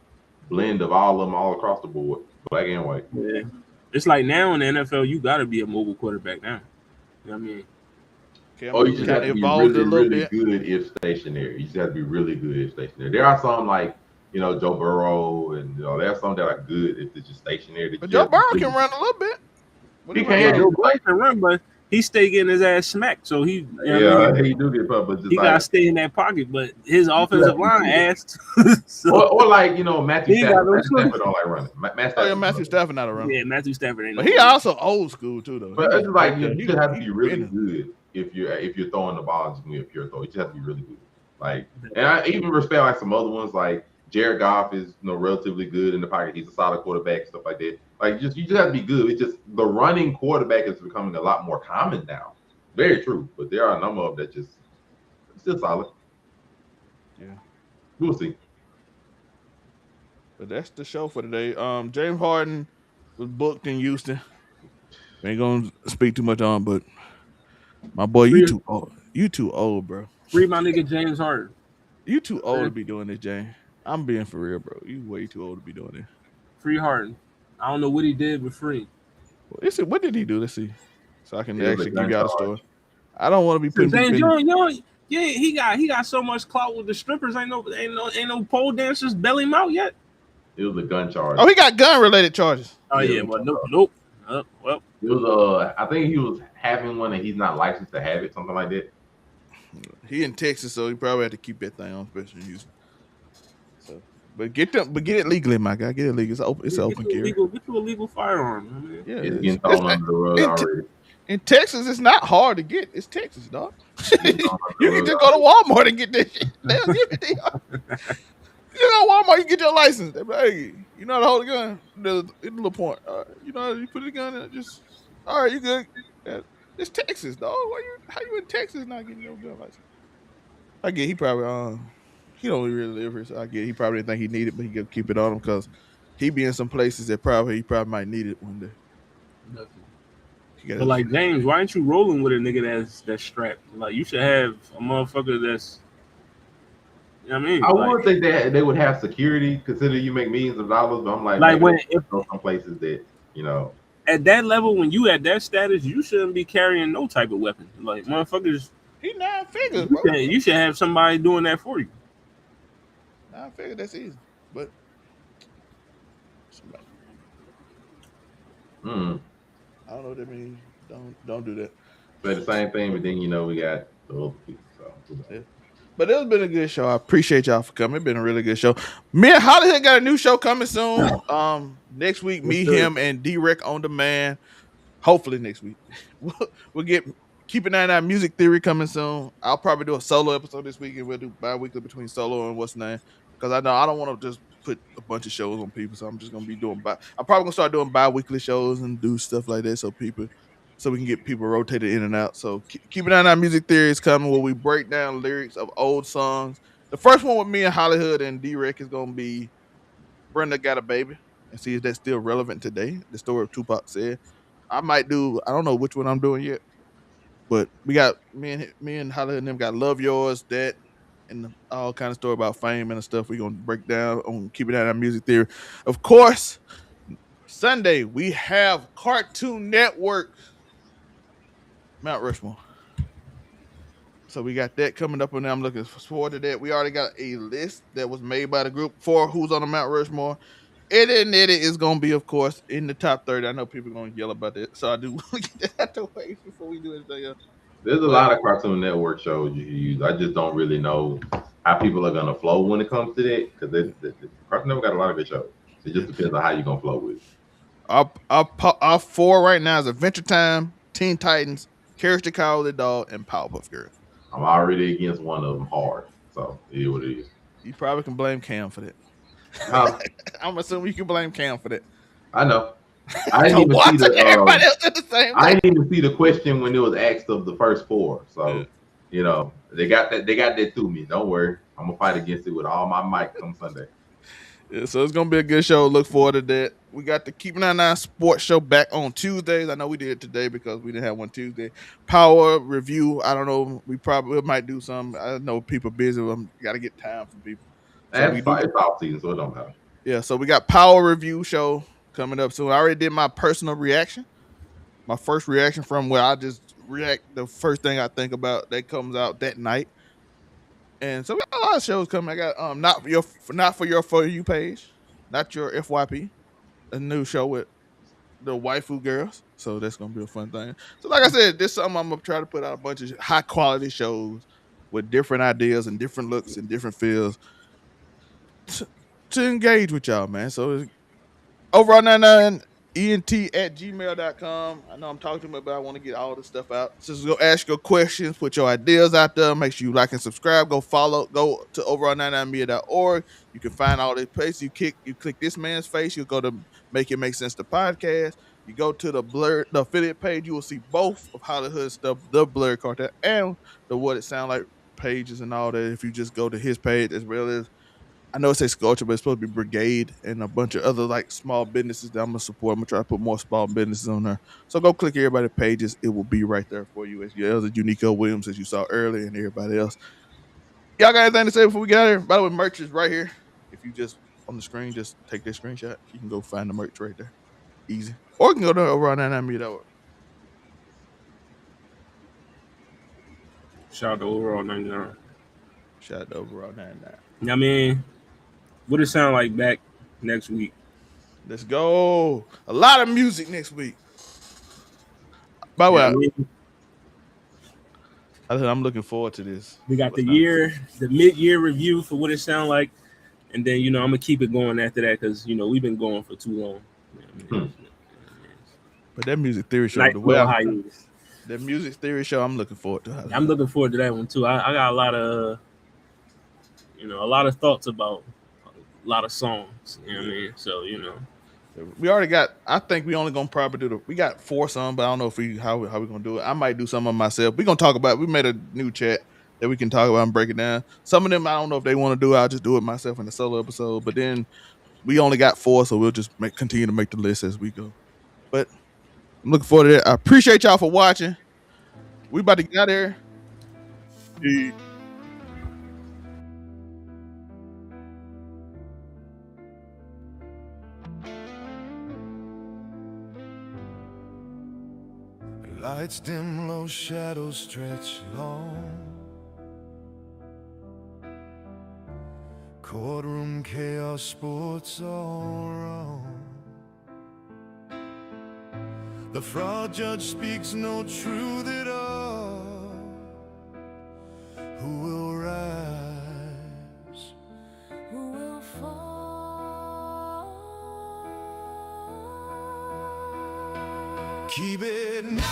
blend of all of them all across the board, black and white. Yeah. It's like now in the NFL, you gotta be a mobile quarterback now. You know what I mean? Oh, you just have to be really, really good if stationary. You just have to be really good if stationary. There are some like, Joe Burrow, and there are some that are good if it's just stationary. But Joe Burrow can run a little bit. He can. Joe Burrow can run, but he stay getting his ass smacked. So he, he do get put, but he gotta stay in that pocket. But his offensive line ass. or like Matthew Stafford. Matthew Stafford don't like running. Matthew Stafford not a runner. Yeah, Matthew Stafford ain't. But he also old school too, though. But it's like you just have to be really good if you're throwing the ball. Just a pure throw. You just have to be really good. Like, and I even respect like some other ones like Jared Goff is relatively good in the pocket. He's a solid quarterback, stuff like that. Like you just have to be good. It's just the running quarterback is becoming a lot more common now. Very true, but there are a number of that just still solid. Yeah, we'll see. But that's the show for today. James Harden was booked in Houston. Ain't gonna speak too much on, but my boy, you too old. You too old, bro. Free my nigga James Harden. You too old to be doing this, James. I'm being for real, bro. You way too old to be doing this. Free Harden. I don't know what he did, but free. Well, what did he do? Let's see, so I can actually give you out a story. I don't want to be putting. James, yeah, he got so much clout with the strippers. Ain't no pole dancers belly him out yet. It was a gun charge. Oh, he got gun related charges. Oh yeah, but nope. Well, it was I think he was having one and he's not licensed to have it, something like that. He in Texas, so he probably had to keep that thing on special use. So, but get it legally, my guy. Get it legal. It's open carry. Get you a legal firearm. Man. Yeah, it's getting thrown under the rug already. In Texas, it's not hard to get. It's Texas, dog. You can just go to Walmart and get this shit. They'll give it to you. You know, Walmart, you get your license. They be like, hey, you know how to hold a gun? There's a little point. You know how you put the gun in? Just, all right, you good. Yeah. It's Texas, dog. How you in Texas not getting your gun license? I get he probably he don't really live here, so I get he probably didn't think he needed, but he could keep it on him because he be in some places that he probably might need it one day. But like James, why ain't you rolling with a nigga that's strapped? Like you should have a motherfucker that's. You know what I mean? I would think that they would have security, considering you make millions of dollars. But I'm like when some places that at that level, when you at that status, you shouldn't be carrying no type of weapon. Like motherfuckers, he 9 figures, bro. You should have somebody doing that for you. 9 figures, that's easy, but somebody. I don't know what that means. Don't do that. But the same thing, but then we got the other people. So yeah. But it's been a good show. I appreciate y'all for coming. It's been a really good show. Me and Hollywood got a new show coming soon. Next week, me, him, and D-Rec on demand. Hopefully next week. We'll get Keep It 99 Music Theory coming soon. I'll probably do a solo episode this week, and we'll do bi-weekly between solo and what's name. Because I know I don't want to just put a bunch of shows on people, so I'm just gonna be doing I'm probably gonna start doing bi-weekly shows and do stuff like that, so we can get people rotated in and out. So Keep It 99 Music Theory is coming, where we break down lyrics of old songs. The first one with me and Hollywood and D-Rec is gonna be Brenda Got a Baby, and see if that's still relevant today. The story of Tupac said. I don't know which one I'm doing yet, but we got me and Hollywood and them got Love Yours, that, and all kind of story about fame and stuff we're going to break down on Keep It 99 Music Theory. Of course, Sunday, we have Cartoon Network Mount Rushmore. So we got that coming up, and I'm looking forward to that. We already got a list that was made by the group for who's on the Mount Rushmore. Eddie is going to be, of course, in the top 30. I know people are going to yell about that, so I do want to get that out the way before we do anything else. There's a lot of Cartoon Network shows you can use. I just don't really know how people are going to flow when it comes to that, because Cartoon Network got a lot of good shows. It just depends on how you're going to flow with it. Our 4 right now is Adventure Time, Teen Titans, Courage the Cowardly Dog, and Powerpuff Girls. I'm already against one of them hard, so it is what it is. You probably can blame Cam for that. Huh? I'm assuming you can blame Cam for that. I know. I didn't So even see the everybody else did the same I thing. didn't even see the question when it was asked of the first 4. So they got that through me. Don't worry. I'm gonna fight against it with all my might come Sunday. Yeah, so it's gonna be a good show. Look forward to that. We got the Keep 99 Sports Show back on Tuesdays. I know we did it today because we didn't have one Tuesday. Power review. I don't know. We might do some. I know people busy. We got to get time from people. So It's off season, so it don't matter. Yeah. So we got Power review show coming up soon. I already did my personal reaction. My first reaction from where I just react. The first thing I think about that comes out that night. And so we got a lot of shows coming. I got not for your For You page, not your FYP, a new show with the waifu girls. So that's gonna be a fun thing. So like I said, this summer I'm gonna try to put out a bunch of high quality shows with different ideas and different looks and different feels to engage with y'all, man. So overall 99 ent@gmail.com. I know I'm talking to them, but I want to get all this stuff out. So just go ask your questions, put your ideas out there. Make sure you like and subscribe. Go to overall99media.org. You can find all these places. You click this man's face, you go to Make It Make Sense the podcast. You go to the affiliate page, you will see both of How the Hood stuff, the Blurred Cartel, and the What It Sound Like pages and all that. If you just go to his page, as well as I know it says Sculpture, but it's supposed to be Brigade and a bunch of other like small businesses that I'm gonna support. I'm gonna try to put more small businesses on there. So go click everybody's pages. It will be right there for you. As well as Uniqo Williams, as you saw earlier, and everybody else. Y'all got anything to say before we get out of here? By the way, merch is right here. If you just on the screen, just take that screenshot. You can go find the merch right there. Easy. Or you can go to overall 99media.org. Shout out to overall 99. Shout out to overall 99. I mean, what it sound like back next week? Let's go. A lot of music next week. By the way, I mean, I'm looking forward to this. we got the mid-year review for what it sound like, and then I'm gonna keep it going after that because we've been going for too long. But that music theory show, that music theory show, I'm looking forward to. I'm looking forward to that one too. I got a lot of thoughts about a lot of songs. You know what I mean? So we already got. I think we only gonna probably we got 4 songs, but I don't know if how we gonna do it. I might do some of myself. We gonna talk about. We made a new chat that we can talk about and break it down. Some of them I don't know if they want to do. I'll just do it myself in the solo episode. But then we only got 4, so we'll just continue to make the list as we go. But I'm looking forward to that. I appreciate y'all for watching. We about to get out there. Lights dim, low shadows stretch long. Courtroom chaos, sports all wrong. The fraud judge speaks no truth at all. Who will rise? Who will fall? Keep it 99.